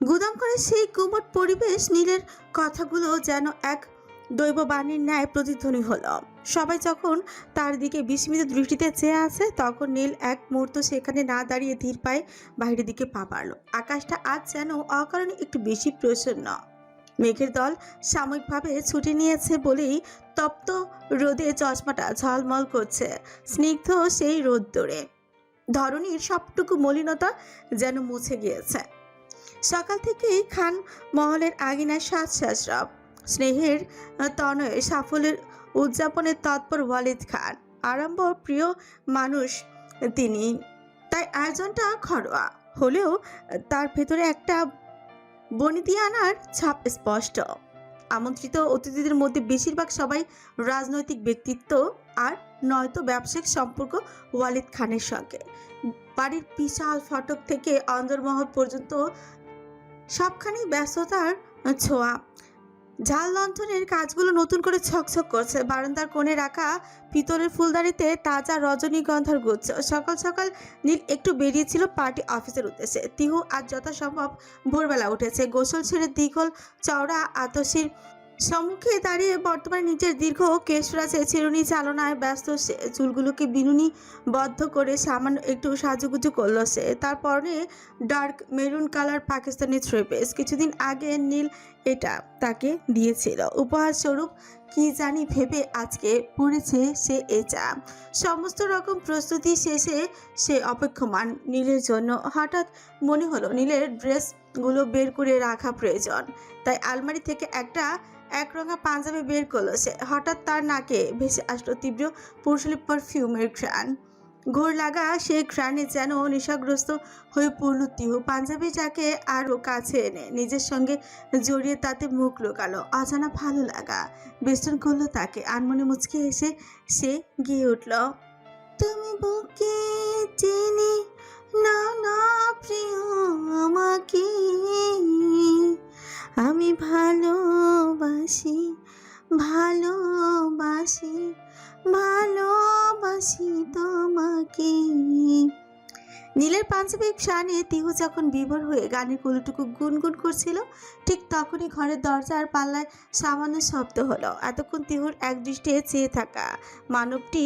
গুদাম করে সেই গুমট পরিবেশ নীলের কথাগুলো যেন এক দৈববাণীর ন্যায় প্রতিধ্বনি হলো। সবাই যখন তার দিকে বিস্মিত দৃষ্টিতে চেয়ে আছে, তখন নীল এক মুহূর্ত সেখানে না দাঁড়িয়ে ধীর পায়ে বাইরের দিকে পা বাড়ল। আকাশটা আজ যেন অকারণে একটু বেশি প্রসন্ন। মেঘের দল সাময়িকভাবে ছুটি নিয়েছে বলেই তপ্ত রোদে চশমাটা ঝলমল করছে। স্নিগ্ধ সেই রোদ্দুরে ধরণীর সবটুকু মলিনতা যেন মুছে গিয়েছে। সকাল থেকেই খান মহলের আঙিনায় শ্বাস রব স্নেহের তনয়ে সাফল্যের উদযাপনের তৎপর ওয়ালিদ খান। আরম্ভ প্রিয় মানুষ তিনি, তাই আয়োজনটা ঘরোয়া হলেও তার ভেতরে একটা বনিদিয়ানার ছাপ স্পষ্ট। আমন্ত্রিত অতিথিদের মধ্যে বেশিরভাগ সবাই রাজনৈতিক ব্যক্তিত্ব আর নয়তো ব্যবসায়িক সম্পর্ক ওয়ালিদ খানের সঙ্গে। বাড়ির বিশাল ফটক থেকে অন্দরমহল পর্যন্ত সবখানি ব্যস্ততার ছোঁয়া। ঝাল লণ্ঠনের কাজগুলো নতুন করে ছকছক করছে। বারান্দার কোণে রাখা পিতলের ফুলদানিতে তাজা রজনীগন্ধার গুচ্ছ। সকাল সকাল নীল একটু বেরিয়েছিল পার্টি অফিসের উদ্দেশ্যে। তিহু আজ যথাসম্ভব ভোরবেলা উঠেছে। গোসল ছেড়ে দীঘল চওড়া আতসীর সম্মুখে দাঁড়িয়ে বর্তমানে নিজের দীর্ঘ কেশরাজে চিরুনি চালনায় ব্যস্ত সে। চুলগুলোকে বিনুনি বদ্ধ করে সামান্য একটু সাজুগুজু করলো সে। তার পরনে dark maroon colour Pakistani three piece. কিছুদিন আগে নীল এটা তাকে দিয়েছিল উপহার স্বরূপ, কি জানি ভেবে আজকে পড়েছে সে এটা। সমস্ত রকম প্রস্তুতি শেষে সে অপেক্ষমান নীলের জন্য। হঠাৎ মনে হলো নীলের ড্রেসগুলো বের করে রাখা প্রয়োজন। তাই আলমারি থেকে একটা একরঙা পাঞ্জাবি বের করলো সে। হঠাৎ তার নাকে ভেসে আসলো তীব্র পুরুষালী পারফিউমের ঘ্রাণ। ঘোর লাগা সেই ঘ্রাণে যেন নেশাগ্রস্ত হয়ে পড়ল তিহু। পাঞ্জাবিটাকে আরও কাছে এনে নিজের সঙ্গে জড়িয়ে তাতে মুখ লুকালো। অজানা ভালো লাগা বেষ্টন করলো তাকে। আনমনে মুচকি এসে সে গিয়ে উঠল, তুমি বুকে টেনে নাও না প্রিয় আমাকে, আমি ভালোবাসি ভালোবাসি ভালোবাসি তোমাকে। নীলের পাঞ্জাবি শানে তিহু যখন বিভোর হয়ে গানের কলুটুকু গুনগুন করছিল, ঠিক তখনই ঘরের দরজার পাল্লায় সামান্য শব্দ হলো। এতক্ষণ তিহুর এক দৃষ্টিতে চেয়ে থাকা মানবটি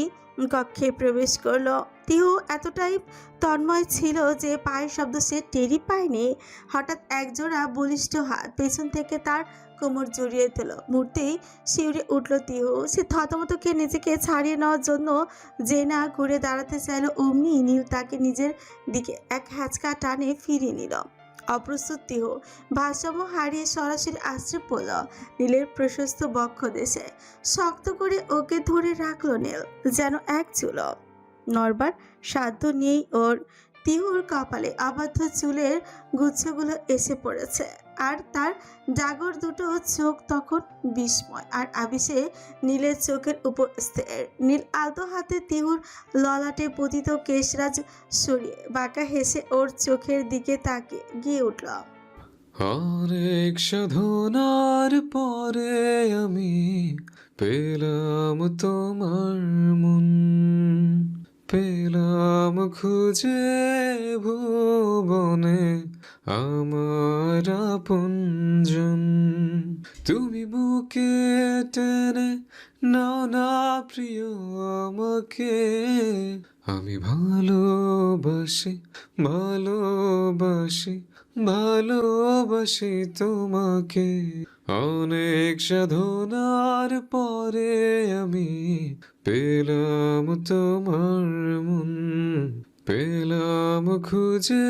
কক্ষে প্রবেশ করলো। তিহু এতটাই তন্ময় ছিল যে পায়ের শব্দ সে টেরই পায়নি। হঠাৎ একজোড়া বলিষ্ঠ হাত পেছন থেকে তার কোমর জড়িয়ে দিল। মুহূর্তেই শিউরে উঠল তিহু। সে থতমতকে নিজেকে ছাড়িয়ে নেওয়ার জন্য যে না ঘুরে দাঁড়াতে চাইল, অমনি নীল তাকে নিজের দিকে এক হ্যাচকা টানে ফিরিয়ে নিল। অপ্রস্তুত তিহু ভারসাম্য হারিয়ে সরাসরি আশ্রে পড়ল নীলের প্রশস্ত বক্ষ দেশে। শক্ত করে ওকে ধরে রাখলো নীল, যেন এক চুলো নড়বার সাধ্য নেই ওর। তিহুর কপালে আবদ্ধ চুলের গুচ্ছগুলো এসে পড়েছে, আর তার ডাগর দুটো চোখ তখন বিস্ময় আর আবেশে নীলের চোখের উপর স্থির। নীল আলতো হাতে তিহুর ললাটে পতিত কেশরাজ সরিয়ে বাঁকা হেসে ওর চোখের দিকে তাকিয়ে গিয়ে উঠল, অনেক সাধনার পরে আমি পেলাম তোমার মন, পেলাম খুঁজে ভুবনে আমার আপনজন। তুমি বুকে টেনে নাও না প্রিয় আমাকে, আমি ভালোবাসি ভালোবাসি ভালোবাসি তোমাকে। অনেক সাধনার পরে আমি পেলাম তোমার মন, পেলাম খুঁজে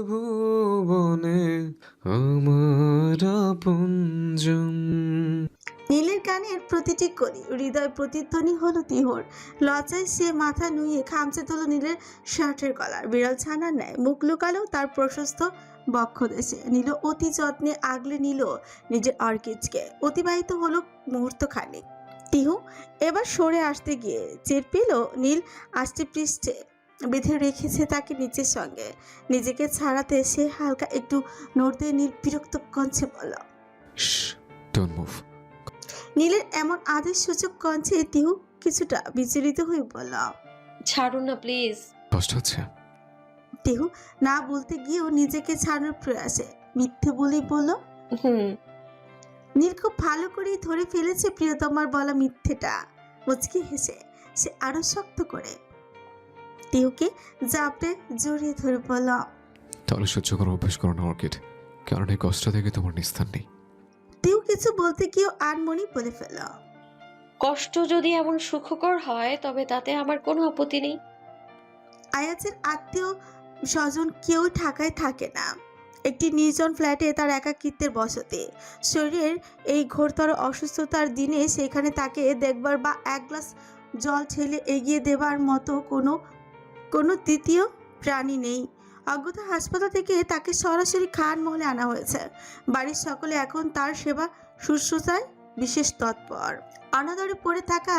ভুবনে আমার আপনজন। নীলের গানের প্রতিটি কলি হৃদয় প্রতিধ্বনি হলো তিহুর। লজ্জায় সে মাথা নুয়ে খামচে তুলো নীলের শার্টের কলার। বিড়াল ছানার ন্যায় মুখ লুকালো তার প্রশস্ত বক্ষ দেশে। নীল অতি যত্নে আগলে নিল নিজের অর্কিডকে। অতিবাহিত হলো মুহূর্ত খানিক। তিহু এবার সরে আসতে গিয়ে টের পেল নীল আষ্টে পৃষ্ঠে বেঁধে রেখেছে তাকে নিচের সঙ্গে। নিজেকে ছাড়াতে সে হালকা একটু নড়তে নীল বিরক্ত কণ্ঠে বলল, ডোন্ট মুভ। নীলের এমন আদেশ সূচক কণ্ঠে তিহু কিছুটা বিচলিত হয়ে বলল, ছাড়ুন না প্লিজ। কষ্ট হচ্ছে? তিহু না বলতে গিয়েও নিজেকে ছাড়ানোর প্রয়াসে মিথ্যে বলেই বলল। হুম। নীল খুব ভালো করেই ধরে ফেলেছে প্রিয়তমার বলা মিথ্যেটা। মুচকি হেসে সে আরো শক্ত করে টিউকে জাপটে জড়িয়ে ধরে বলল, তাহলে সহ্য করার অভ্যাস করো না অর্কিড, কারণ এই কষ্ট থেকে তোমার নিস্তার নেই। টিউ কিছু বলতে গিয়েও আনমনি বলে ফেলল, কষ্ট যদি এমন সুখকর হয় তবে তাতে আমার কোনো আপত্তি নেই। আয়াজের আত্মীয় স্বজন কেউ ঢাকায় থাকে না। একটি নির্জন ফ্ল্যাটে তার একাকিত্বের বসতি। শরীরের এই ঘোরতর অসুস্থতার দিনে সেখানে তাকে দেখবার বা এক গ্লাস জল ঠেলে এগিয়ে দেবার মতো কোনো তৃতীয় প্রাণী নেই। অজ্ঞতা হাসপাতাল থেকে তাকে সরাসরি খান মহলে আনা হয়েছে। বাড়ির সকলে এখন তার সেবা শুশ্রূষায় বিশেষ তৎপর। অনাদরে পড়ে থাকা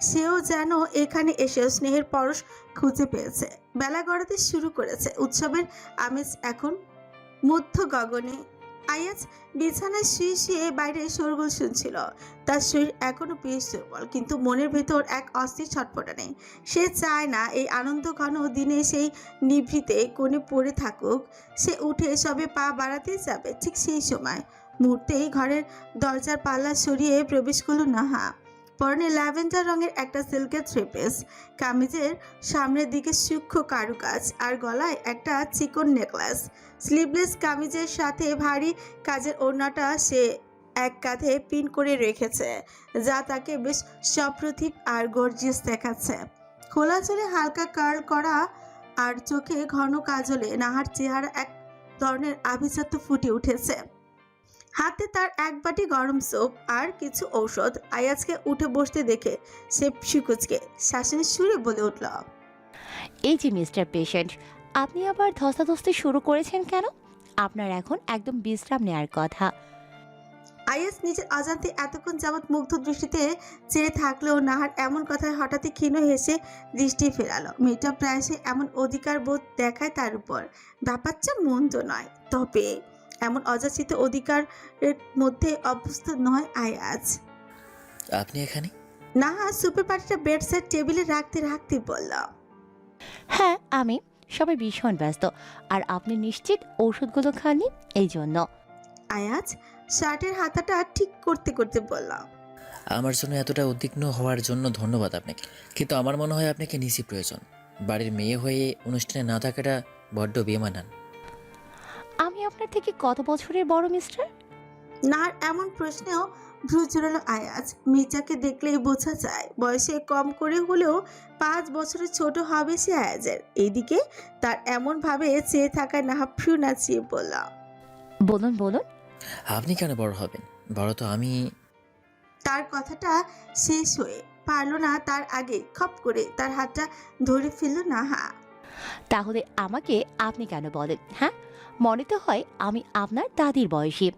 সেও যেন এখানে এসে স্নেহের পরশ খুঁজে পেয়েছে। বেলা গড়াতে শুরু করেছে। উৎসবের আমেজ এখন মধ্য গগনে। আয়াজ বিছানায় শুয়ে শুয়ে বাইরে শোরগোল শুনছিল। তার শরীর এখনো বেশ দুর্বল, কিন্তু মনের ভেতর এক অস্থির ছটফটানি। সে চায় না এই আনন্দ ঘন দিনে সেই নিভৃতে কোণে পড়ে থাকুক। সে উঠে সবে পা বাড়াতে যাবে, ঠিক সেই সময় মুহূর্তেই ঘরের দরজার পাল্লা সরিয়ে প্রবেশ করল নাহা। পরনে ল্যাভেন্ডার রঙের একটা সিল্কের থ্রি পিস, কামিজের সামনের দিকে সূক্ষ্ম কারুকাজ আর গলায় একটা চিকন নেকলেস। স্লিভলেস কামিজের সাথে ভারী কাজের ওড়নাটা সে এক কাঁধে পিন করে রেখেছে, যা তাকে বেশ সপ্রতিভ আর গর্জিয়াস দেখাচ্ছে। খোলা চুলে হালকা কার্ল করা আর চোখে ঘন কাজলে নাহার চেহারা এক ধরনের আভিজাত্য ফুটে উঠেছে। হাতে তার এক বাটি গরম স্যুপ আর কিছু ঔষধ। আয়াজকে উঠে বসতে দেখে সে শিকুচকে শাসনের সুরে বলে উঠল, এই যে মিস্টার পেশেন্ট, আপনি আবার ধস্তাধস্তি শুরু করেছেন কেন? আপনার এখন একদম বিশ্রাম নেওয়ার কথা। আয়াজ নিজের অজান্তে এতক্ষণ যাবৎ মুগ্ধ দৃষ্টিতে চেয়ে থাকলেও নাহার এমন কথায় হঠাৎই ক্ষীণ হেসে দৃষ্টি ফেরালো। মেয়েটা প্রায়শই এমন অধিকার বোধ দেখায় তার উপর। ব্যাপারটা মন্দ নয়, তবে এমন অযাচিত অধিকারের মধ্যে অভ্যস্ত নয় আয়াজ। আপনি এখানে? নাহা সুপের পাটিটা বেড সাইড টেবিলে রাখতে রাখতে বলল, হ্যাঁ, আমি সবাই ভীষণ ব্যস্ত, আর আপনি নিশ্চিত ওষুধগুলো খাননি এই জন্য। আয়াজ শার্টের হাতাটা ঠিক করতে করতে বলল, আমার জন্য এতটা উদ্বিগ্ন হওয়ার জন্য ধন্যবাদ আপনাকে, কিন্তু আমার মনে হয় আপনাকে নিচই প্রয়োজন। বাড়ির মেয়ে হয়ে অনুষ্ঠানে না থাকাটা বড্ড বেমানান। আমি আপনার থেকে কত বছরের বড় মিস্টার? নাহার এমন প্রশ্নেও ভ্রু জোড়ালো আয়াজ। মির্জাকে দেখলেই বোঝা যায় বয়সে কম করে হলেও 5 বছরের ছোট হবে সে আয়াজের। এইদিকে তার এমন ভাবে চেয়ে থাকায় নাহা ভ্রু নাচিয়ে বলল, বলুন বলুন। আপনি কেন বড় হবেন? বড় তো আমি। তার কথাটা শেষ হয়ে পারল না তার আগে খপ করে তার হাতটা ধরে ফেলল নাহা। তাহলে আমাকে আপনি কেন বলেন? হ্যাঁ, মনে তো হয় আমি আপনার দাদির বয়সী।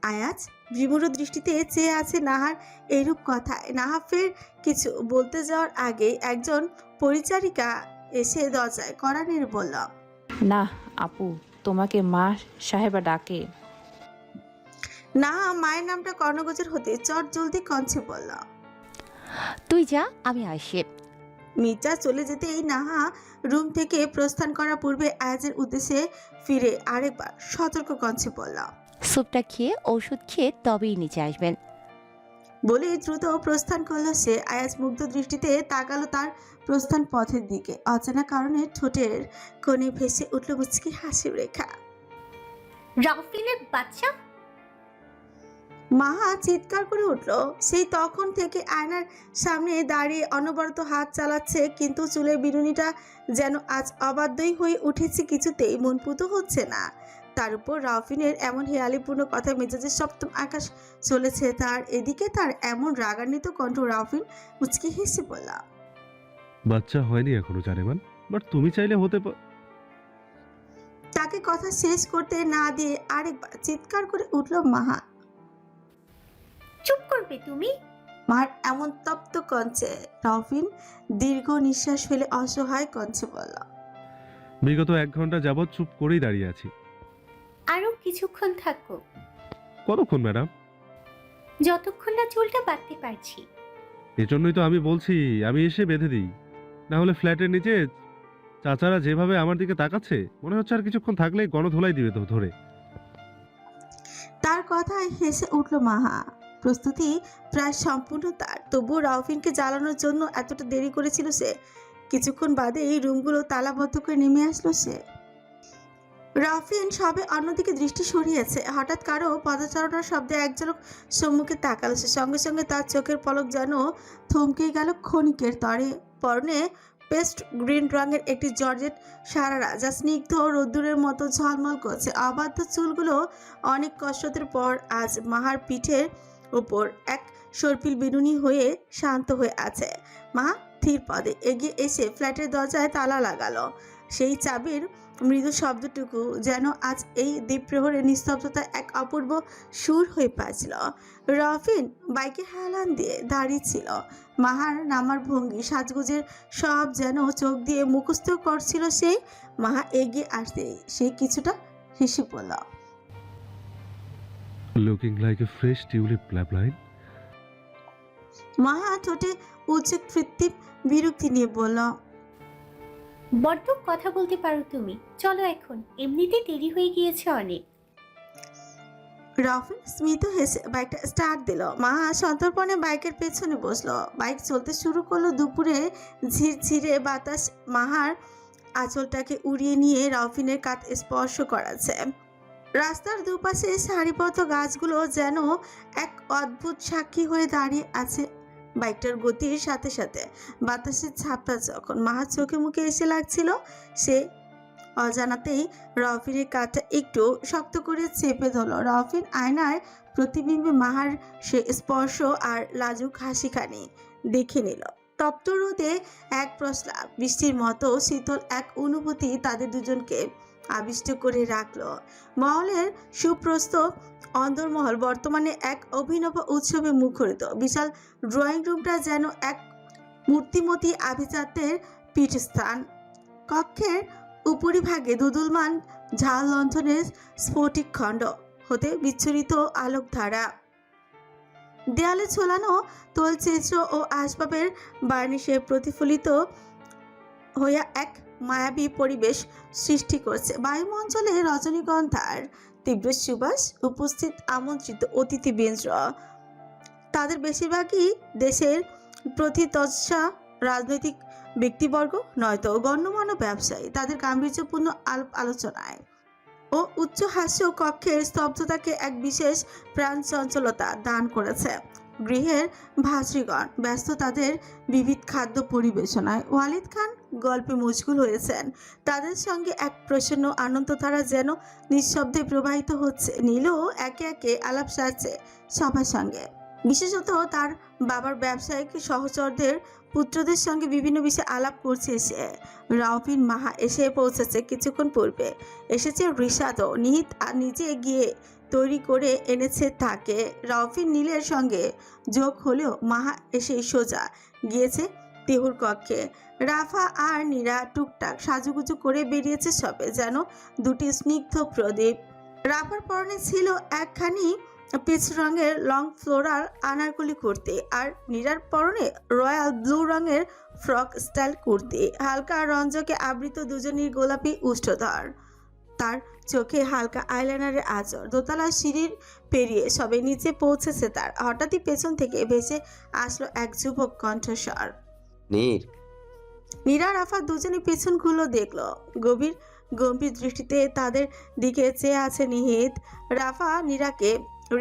আয়াজ বিমূঢ় দৃষ্টিতে চেয়ে আছে নাহার এরূপ কথায়। নাহা ফের কিছু বলতে যাওয়ার আগে একজন পরিচারিকা এসে দরজায় কড়া নেড়ে বলল, না আপু, তোমাকে মা সাহেবা ডাকে। নাহা মায়ের নামটা কর্ণগোচর হতে চট জলদি কঞ্চে বলল। তুই যা, আমি আসি। মির্জা চলে যেতেই নাহা রুম থেকে প্রস্থান করার পূর্বে আয়াজের উদ্দেশ্যে ফিরে আরেকবার সতর্ক কঞ্চে বলল, স্যুপটা খেয়ে ওষুধ খেয়ে তবেই নিচে আসবেন। বলে দ্রুত প্রস্থান করলো সে। আয়াজ মুগ্ধ দৃষ্টিতে তাকালো তার প্রস্থান পথের দিকে। অজানা কারণে ঠোঁটের কোণে ভেসে উঠল মুচকি হাসির রেখা। রাফিনের বাচ্চা! মাহা চিৎকার করে উঠল। সেই তখন থেকে আয়নার সামনে দাঁড়িয়ে অনবরত হাত চালাচ্ছে, কিন্তু চুলের বিনুনিটা যেন আজ অবাধ্যই হয়ে উঠেছে, কিছুতেই মনপুত হচ্ছে না। তার উপর রাফিনের এমন হেয়ালিপূর্ণ কথায় মেজাজের সপ্তম আকাশ চলেছে তার। এদিকে তার এমন রাগান্বিত কণ্ঠ। রাফিন মুচকি হেসে বলল, বাচ্চা হয়নি এখনো জানেমান, বাট তুমি চাইলে হতে তাকে কথা শেষ করতে না দিয়ে আরেকবার চিৎকার করে উঠল মাহা। চুপ করবে তুমি? মার এমন তপ্ত কঞ্চে রাফিন দীর্ঘ নিঃশ্বাস ফেলে অসহায় কঞ্চে বলল, বিগত 1 ঘন্টা যাবৎ চুপ করেই দাঁড়িয়ে আছি। আরো কিছুক্ষণ থাকো, কতক্ষণ ম্যাডাম? যতক্ষণ না চুলটা বাঁধতে পারছি। এজন্যই তো আমি বলছি আমি এসে বেঁধে দিই, না হলে ফ্ল্যাটের নিচে চাচারা যেভাবে আমার দিকে তাকাচ্ছে মনে হচ্ছে আর কিছুক্ষণ থাকলেই গণধোলাই দিবে তো ধরে। তার কথায় হেসে উঠল মাহা। প্রস্তুতি প্রায় সম্পূর্ণ তার, তবুও রাউফিনকে জ্বালানোর জন্য এতটা দেরি করেছিল সে। কিছুক্ষণ বাদে এই রুমগুলো তালাবদ্ধ করে নেমে আসলো সে। রাউফিন সবে অন্যদিকে দৃষ্টি সরিয়েছে, হঠাৎ কারো পদচারণার শব্দে এক ঝলক সম্মুখে তাকালো সে। সঙ্গে সঙ্গে তার চোখের পলক যেন থমকে গেল ক্ষণিকের তরে। পরনে পেস্ট গ্রিন রঙের একটি জর্জেট সারারা, যা স্নিগ্ধ রোদ্দুরের মতো ঝলমল করছে। অবাধ্য চুলগুলো অনেক কসরতের পর আজ মাহার পিঠের উপর এক সর্পিল বিনুনি হয়ে শান্ত হয়ে আছে। মা ধীর পদে এগিয়ে এসে ফ্ল্যাটের দরজায় তালা লাগালো। সেই চাবির মৃদু শব্দটুকু যেন আজ এই দ্বীপ্রহরের নিস্তব্ধতায় এক অপূর্ব সুর হয়ে পাচ্ছিল। রাউফিন বাইকে হেলান দিয়ে দাঁড়িয়ে ছিল। মাহার নামার ভঙ্গি, সাজগোজের সব যেন চোখ দিয়ে মুখস্থ করছিল সে। মাহা এগিয়ে আসতে সে কিছুটা হেসে পড়ল। Looking like a fresh tulip প্ল্যাবলাইন। মাহা ঠোঁটে উচ্চ কৃত্রিম বিরক্তি নিয়ে বলল, বড্ড কথা বলতে পারো তুমি। চলো এখন, এমনিতে দেরি হয়ে গিয়েছে অনেক। রাউফিন স্মিত হেসে বাইকটা স্টার্ট দিল। মাহা সন্তর্পণে বাইকের পেছনে বসলো। বাইক চলতে শুরু করলো। দুপুরে ঝিরঝিরে বাতাস মাহার আঁচলটাকে উড়িয়ে নিয়ে রাউফিনের কাঁধ স্পর্শ করাচ্ছে। রাস্তার দুপাশে সারিবদ্ধ গাছগুলো যেন এক অদ্ভুত সাক্ষী হয়ে দাঁড়িয়ে আছে বাইকটার গতির সাথে সাথে। বাতাসের ঝাপটা যখন মাহার চোখে মুখে এসে লাগছিল, সে অজানাতেই রাউফিনের কাঁধটা একটু শক্ত করে চেপে ধরল। রাউফিন আয়নায় প্রতিবিম্বে মাহার সে স্পর্শ আর লাজুক হাসিখানি দেখে নিল। তপ্ত রোদে এক প্রস্লাপ বৃষ্টির মতো শীতল এক অনুভূতি তাদের দুজনকে আবিষ্ট করে রাখল। মহলের সুপ্রস্ত অন্দরমহল বর্তমানে এক অভিনব উৎসবে মুখরিত। বিশাল ড্রয়িং রুমটা যেন এক মূর্তিমতী আভিজাত্যের পীঠস্থান। কক্ষের উপরিভাগে দুদুলমান ঝাল লণ্ঠনের স্ফটিক খণ্ড হতে বিচ্ছুরিত আলোকধারা, দেয়ালে ঝোলানো তৈলচিত্র ও আসবাবের বার্নিশে প্রতিফলিত হইয়া এক মায়াবী পরিবেশ সৃষ্টি করছে। বায়ুমণ্ডলে রজনীগন্ধার তীব্র সুবাস। উপস্থিত আমন্ত্রিত অতিথিবৃন্দ, তাদের বেশিরভাগই দেশের প্রথিতযশা রাজনৈতিক ব্যক্তিবর্গ, নয়তো গণ্যমান্য ব্যবসায়ী। তাদের গাম্ভীর্যপূর্ণ আলাপ আলোচনায় ও উচ্চ হাস্য কক্ষের স্তব্ধতাকে এক বিশেষ প্রাণ চঞ্চলতা দান করেছে। গৃহের ভাতৃগণ ব্যস্ত তাদের বিবিধ খাদ্য পরিবেশনায়। ওয়ালিদ খান গল্পে মশগুল হয়েছেন। তাদের সঙ্গে এক প্রসন্ন আনন্দধারা যেন নিঃশব্দে প্রবাহিত হচ্ছে। নীলও একে একে আলাপ সারছে সবার সঙ্গে। বিশেষত তার বাবার ব্যবসায়িক সহচরদের পুত্রদের সঙ্গে বিভিন্ন বিষয়ে আলাপ করছে সে। রাউফিন মাহা এসে পৌঁছেছে কিছুক্ষণ পূর্বে। এসেছে রিশাদও। নিহিত আর নিজে গিয়ে তৈরি করে এনেছে তাকে। রাউফিন নীলের সঙ্গে যোগ হলেও মাহা এসে সোজা গিয়েছে তেহুর কক্ষে। রাফা আর নীরা টুকটাক সাজুগুজু করে বেরিয়েছে সবে, যেন দুটি স্নিগ্ধ প্রদীপ। রাফার পরনে ছিল একখানি পিচ রঙের লং ফ্লোরাল আনারকলি কুর্তি, আর নীরার পরনে রয়্যাল ব্লু রঙের ফ্রক স্টাইল কুর্তি। হালকা রঞ্জকে আবৃত দুজনের গোলাপি উষ্ঠধর, তার চোখে হালকা আইলাইনারের আঁচড়। দোতলা সিঁড়ির পেরিয়ে সবে নিচে পৌঁছেছে তার। হঠাৎই পেছন থেকে ভেসে আসলো এক যুবক কণ্ঠস্বর। নীরা রাফা দুজনে পেছন ঘুরলো, দেখলো গভীর গম্ভীর দৃষ্টিতে তাদের দিকে চেয়ে আছে নিহিত। রাফা নীরাকে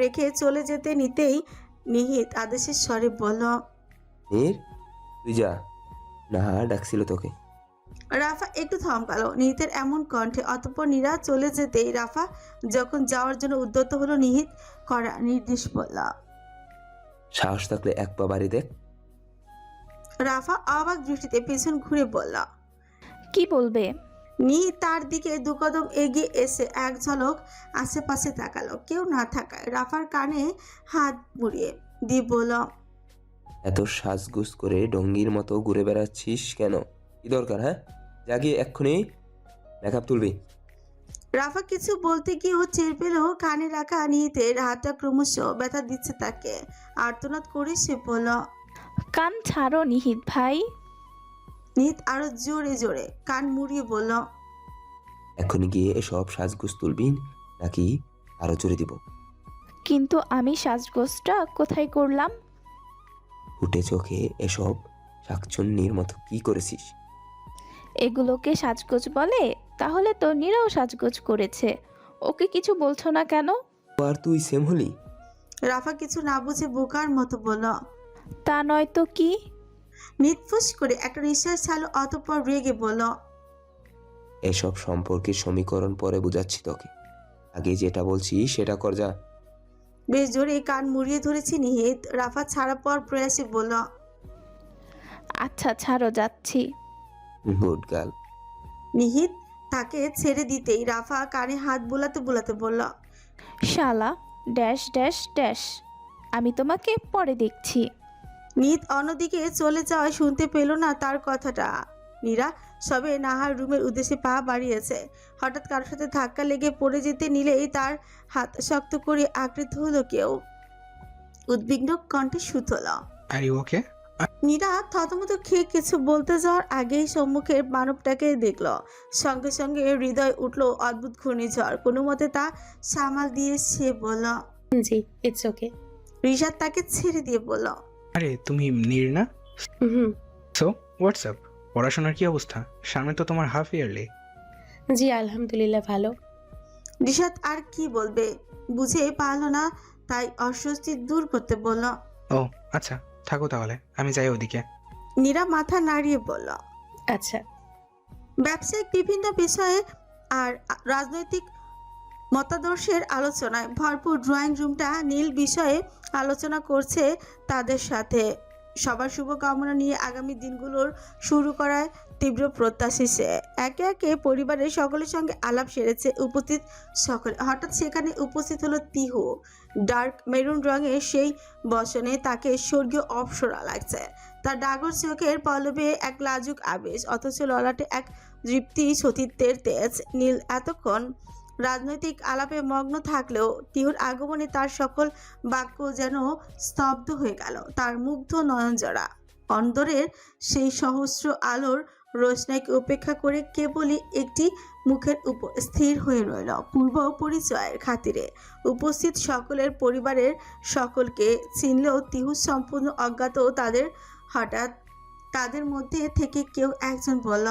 রেখে চলে যেতে নিতেই নিহিত আদেশের স্বরে বলল, নীর তুই যা, না ডাকছিল তোকে। রাফা একটু থমকালো নিহিতের এমন কণ্ঠে। অতঃপর নীরা চলে যেতেই রাফা যখন যাওয়ার জন্য উদ্যত হলো, নিহিত করা নির্দেশ বলল, সাহস থাকলে এক পা বাড়ি দেখ। রাফা অবাক দৃষ্টিতে পেছন ঘুরে বলল, কি বলবে? নিহিত তার দিকে দুকদম এগিয়ে এসে এক ঝলক আশেপাশে তাকালো। কেউ না থাকায় রাফার কানে হাত মুড়িয়ে দিয়ে বলল, এত সাজগুজ করে ডঙ্গির মতো ঘুরে বেড়াচ্ছিস কেন? কি দরকার? হ্যাঁ, জাগিয়ে এক্ষুনি মেকআপ তুলবি। রাফা কিছু বলতে গিয়েও টের পেল কানে রাখা নিহিতের হাতটা ক্রমশ ব্যথা দিচ্ছে তাকে। আর্তনাদ করে সে বলল, কান ছাড়ো নিহিত ভাই। নিহিত আরো জোরে জোরে কান মুড়িয়ে বলল, এক্ষুনি গিয়ে এসব সাজগুজ তুলবি নাকি আরো জোরে দিব? কিন্তু আমি সাজগোজটা কোথায় করলাম? ফুটে চোখে এসব শাকচুন্নির মতো কি করেছিস? এগুলোকে সাজগোজ বলে? তাহলে তো নীরাও সাজগোজ করেছে, ওকে কিছু বলছো না কেন? আর তুই সেম হলি? রাফা কিছু না বুঝে বোকার মতো বলল। তা নয় তো কি? নিতফুস করে একটা নিঃশ্বাস ছাড়লো, অতঃপর রেগে বলল। এসব সম্পর্কের সমীকরণ পরে বুঝাচ্ছি তোকে, আগে যেটা বলছি সেটা কর যা। বেশ জোরে কান মুড়িয়ে ধরেছি নিহিত। রাফা ছাড়া পর প্রয়াসে বলল। আচ্ছা ছাড়ো, যাচ্ছি। Good girl. নিহিত তাকে ছেড়ে দিতেই রাফা কানে হাত বোলাতে বোলাতে বলল। শালা ড্যাশ ড্যাশ ড্যাশ, আমি তোমাকে পরে দেখছি। নিহিত অন্যদিকে চলে যাওয়ায় শুনতে পেল না তার কথাটা। নীরা সবে নাহার রুমের উদ্দেশ্যে পা বাড়িয়েছে, হঠাৎ কারোর সাথে ধাক্কা লেগে পড়ে যেতে নিলেই তার হাত শক্ত করে আঁকড়ে ধরল কেউ। উদ্বিগ্ন কণ্ঠে সুতল। Are you okay? নীরা থতমত খেয়ে কিছু বলতে যাওয়ার আগেই সম্মুখের মানবটাকে দেখল। সঙ্গে সঙ্গে হৃদয় উঠল অদ্ভুত ঘূর্ণিঝড়। কোনো মতে তা সামাল দিয়ে সে বলল। জি, ইটস ওকে। রিশাদ তাকে ছেড়ে দিয়ে বলল। আরে তুমি নীর না? হুম। সো হোয়াটসঅ্যাপ, পড়াশোনার কি অবস্থা? সামনে তো তোমার হাফ ইয়ারলি। জি আলহামদুলিল্লাহ ভালো। রিশাদ আর কি বলবে বুঝে পারল না, তাই অস্বস্তি দূর করতে বলল। ও আচ্ছা, থাকো তাহলে, আমি যাই ওদিকে। নীরা মাথা নাড়িয়ে বলল। আচ্ছা। ব্যবসায়িক বিভিন্ন বিষয়ে আর রাজনৈতিক মতাদর্শের আলোচনায় ভরপুর ড্রয়িং রুমটা নীল বিষয়ে আলোচনা করছে তাদের সাথে। সবার শুভকামনা নিয়ে আগামী দিনগুলোর শুরু করায় তীব্র প্রত্যাশী সে। একে একে পরিবারের সকলের সঙ্গে আলাপ সেরেছে উপস্থিত সকলে। হঠাৎ সেখানে উপস্থিত হলো তিহু। ডার্ক মেরুন রঙের সেই বসনে তাকে স্বর্গীয় অপ্সরা লাগছে। তার ডাগর চোখের পল্লবে এক লাজুক আবেশ, অথচ ললাটে এক তৃপ্তি সতীত্বের তেজ। নীল এতক্ষণ রাজনৈতিক আলাপে মগ্ন থাকলেও তিহুর আগমনে তার সকল বাক্য যেন স্তব্ধ হয়ে গেল। তার মুগ্ধ নয়নজরা অন্দরের সেই সহস্র আলোর রোশনাইকে উপেক্ষা করে কেবলই একটি মুখের উপর স্থির হয়ে রইল। পূর্ব পরিচয়ের খাতিরে উপস্থিত সকলের পরিবারের সকলকে চিনলেও তিহু সম্পূর্ণ অজ্ঞাত তাদের। হঠাৎ তাদের মধ্যে থেকে কেউ একজন বলল।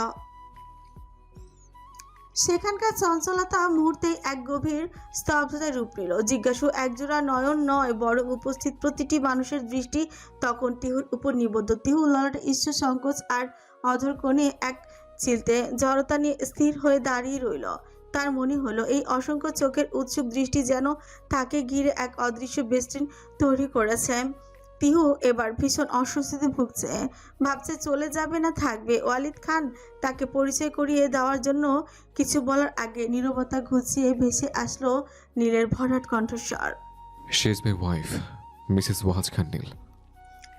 সেখানকার চঞ্চলতা মুহূর্তে এক গভীর স্তব্ধতায় রূপ নিল। জিজ্ঞাসু একজোড়া নয়ন নয়, বরং উপস্থিত প্রতিটি মানুষের দৃষ্টি তখন তিহুর উপর নিবদ্ধ। তিহু ললাটে ঈশ্বর সংকোচ আর অধর কোণে এক চিলতে জড়তা নিয়ে স্থির হয়ে দাঁড়িয়ে রইল। তার মনে হলো এই অসংখ্য চোখের উৎসুক দৃষ্টি যেন তাকে ঘিরে এক অদৃশ্য বেষ্টনী তৈরি করেছে। তিহু এবার ভীষণ অস্বস্তিতে ভুগছে, ভাবছে চলে যাবে না থাকবে। ওয়ালিদ খান তাকে পরিচয় করিয়ে দেওয়ার জন্য কিছু বলার আগে নীরবতা ঘুচিয়ে ভেসে আসলো নীলের ভরাট কণ্ঠস্বর। She is my wife, Mrs Wahaj Khan Neel.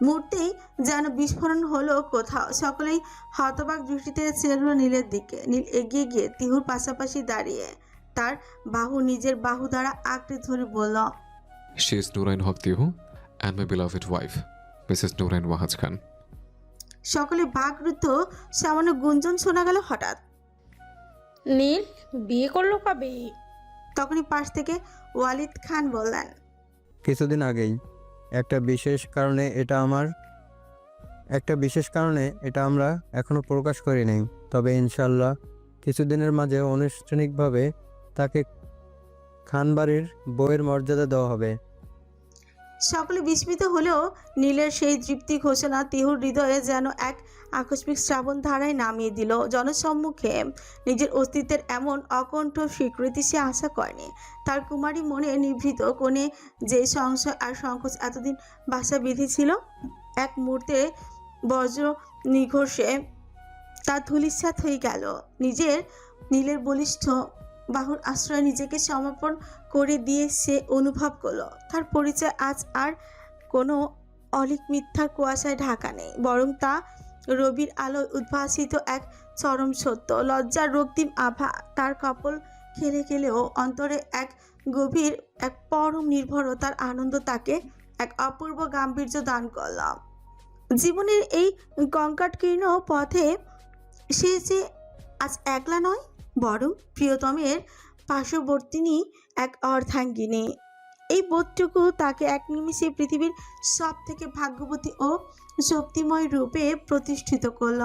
মুহূর্তেই যেন বিস্ফোরণ হলো কোথাও। সকলেই হতবাক দৃষ্টিতে চেয়ে নীলের দিকে। নীল এগিয়ে গিয়ে তিহুর পাশাপাশি দাঁড়িয়ে তার বাহু নিজের বাহু দ্বারা আঁকড়ে ধরে বলল। She is Nurain Haque Tihu and my beloved wife, Mrs. Nurain Wahaj Khan. সকলে বাকরুদ্ধ। সামান্য গুঞ্জন শোনা গেল হঠাৎ। নীল বিয়ে করলো কবে? তখনই পাশ থেকে ওয়ালিদ খান বললেন। কিছুদিন আগেই। একটা বিশেষ কারণে এটা আমরা এখনো প্রকাশ করি নাই, তবে ইনশাল্লাহ কিছুদিনের মাঝে আনুষ্ঠানিকভাবে তাকে খানবাড়ির বউয়ের মর্যাদা দেওয়া হবে। সকলে বিস্মিত হলেও নীলের সেই তৃপ্তি ঘোষণা তিহুর হৃদয়ে যেন এক আকস্মিক শ্রাবণ ধারায় নামিয়ে দিল। জনসম্মুখে নিজের অস্তিত্বের এমন অকণ্ঠ স্বীকৃতি সে আশা করেনি। তার কুমারী মনে নিভৃত কোণে যে সংশয় আর সংকোচ এতদিন বাসা বেঁধেছিল, এক মুহূর্তে বজ্র নিঘর্ষে তা ধূলিসাৎ হয়ে গেল। নীলের বলিষ্ঠ বাহুর আশ্রয়ে নিজেকে সমর্পণ করে দিয়ে সে অনুভব করলো তার পরিচয় আজ আর কোনো অলিক মিথ্যার কুয়াশায় ঢাকা নেই, বরং তা রবির আলোয় উদ্ভাসিত এক চরম সত্য। লজ্জার রক্তিম আভা তার কপল খেলে খেলেও অন্তরে এক গভীর এক পরম নির্ভরতার আনন্দ তাকে এক অপূর্ব গাম্ভীর্য দান করল। জীবনের এই কঙ্কাটকীর্ণ পথে সে যে আজ একলা নয়, বরং প্রিয়তমের পার্শ্ববর্তিনী এক অর্ধাঙ্গিনী। এই বোধটুকু তাকে এক নিমিষে পৃথিবীর সব থেকে ভাগ্যবতী ও শক্তিময় রূপে প্রতিষ্ঠিত করল।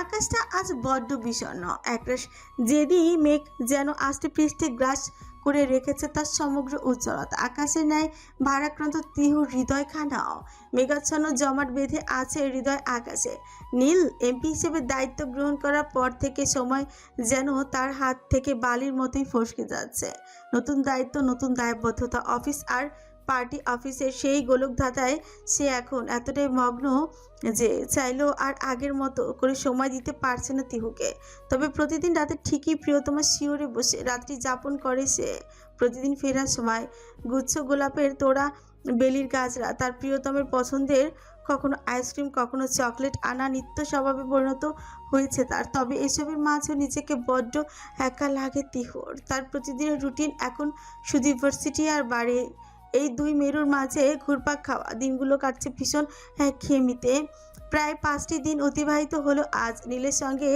আকাশটা আজ বড্ড বিষণ্ণ। একরাশ জেদি মেঘ যেন আস্তে পৃষ্ঠে গ্রাস করে রেখেছে তার সমগ্র উজ্জ্বলতা। আকাশের ন্যায় ভারাক্রান্ত তিহুর হৃদয়খানাও মেঘাচ্ছন্ন জমাট বেঁধে আছে হৃদয় আকাশে। নীল এমপি হিসেবে দায়িত্ব গ্রহণ করার পর থেকে সময় যেন তার হাত থেকে বালির মতোই ফসকে যাচ্ছে। নতুন দায়িত্ব, নতুন দায়বদ্ধতা। অফিস আর পার্টি অফিসের সেই গোলকধাঁধায় সে এখন এতটাই মগ্ন যে চাইলেও আর আগের মতো করে সময় দিতে পারছে না তিহুকে। তবে প্রতিদিন রাতে ঠিকই প্রিয়তমা শিওরে বসে রাত্রি যাপন করে সে। প্রতিদিন ফেরার সময় গুচ্ছ গোলাপের তোড়া, বেলির গাছরা, তার প্রিয়তমের পছন্দের কখনো আইসক্রিম, কখনো চকলেট আনা নিত্য স্বভাবে পরিণত হয়েছে তার। তবে এসবের মাঝেও নিজেকে বড্ড একা লাগে তিহুর। তার প্রতিদিনের রুটিন এখন শুধু ইউনিভার্সিটি আর বাড়ি, এই দুই মেরুর মাঝে ঘুরপাক খাওয়া। দিনগুলো কাটছে ভীষণ একঘেয়েমিতে। প্রায় 5টি দিন অতিবাহিত হলো আজ। নীলের সঙ্গে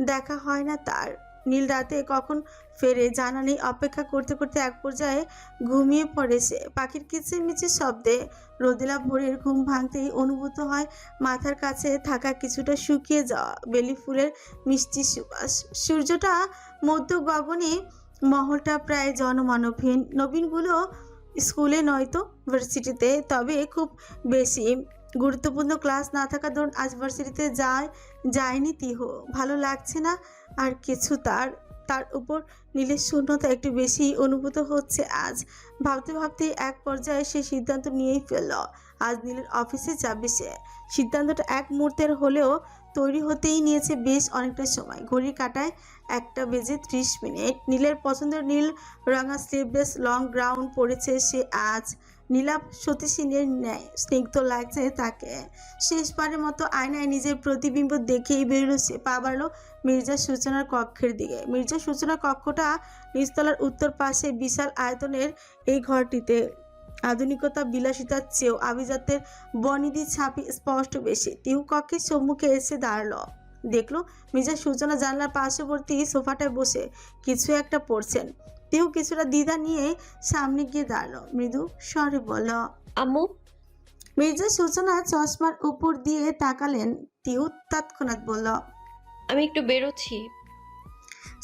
দেখা হয় না তার। নীল রাতে কখন ফেরে জানা নেই। অপেক্ষা করতে করতে এক পর্যায়ে ঘুমিয়ে পড়ে সে। পাখির কিচিরমিচির শব্দে রোদেলা ভোরের ঘুম ভাঙতেই অনুভূত হয় মাথার কাছে থাকা কিছুটা শুকিয়ে যাওয়া বেলি ফুলের মিষ্টি সুবাস। সূর্যটা মধ্য গগনে, মহলটা প্রায় জনমানবহীন। নবীনগুলো স্কুলে নয়তো ভার্সিটিতে, তবে খুব বেশি গুরুত্বপূর্ণ ক্লাস না থাকা দরুন আজ ভার্সিটিতে যায়নি তিহু। ভালো লাগছে না আর কিছু তার উপর নীলের শূন্যতা একটু বেশি অনুভূত হচ্ছে আজ। ভাবতে ভাবতে এক পর্যায়ে সে সিদ্ধান্ত নিয়েই ফেলল আজ নীলের অফিসে যাবে সে। সিদ্ধান্তটা এক মুহূর্তের হলেও তৈরি হতেই নিয়েছে বেশ অনেকটা সময়। ঘড়ির কাঁটায় 1:30। নীলের পছন্দের নীল রঙা স্লিভলেস লং গ্রাউন্ড পরেছে সে আজ। নীলাভ সতীশিনের ন্যায় স্নিগ্ধ লাগছে তাকে। শেষবারের মতো আয়নায় নিজের প্রতিবিম্ব দেখেই বেরোলো সে। পা বাড়ল মির্জা সূচনার কক্ষের দিকে। মির্জা সূচনার কক্ষটা নিচতলার উত্তর পাশে বিশাল আয়তনের এই ঘরটিতে আধুনিকতা বিলাসিতার চেয়েও আভিজাত্যের বর্ণিধি ছাপি স্পষ্ট বেশি। তিহু কক্ষের সম্মুখে এসে দাঁড়ালো। দেখলো মির্জা সূচনা জানলার পার্শ্ববর্তী সোফাটায় বসে কিছু একটা পড়ছেন। তিহু কিছুটা দ্বিধা নিয়ে সামনে গিয়ে দাঁড়ালো। মৃদু স্বরে বলল, আম্মু। মির্জা সূচনা চশমার উপর দিয়ে তাকালেন। তিহু তৎক্ষণাৎ বলল, আমি একটু বেরোচ্ছি।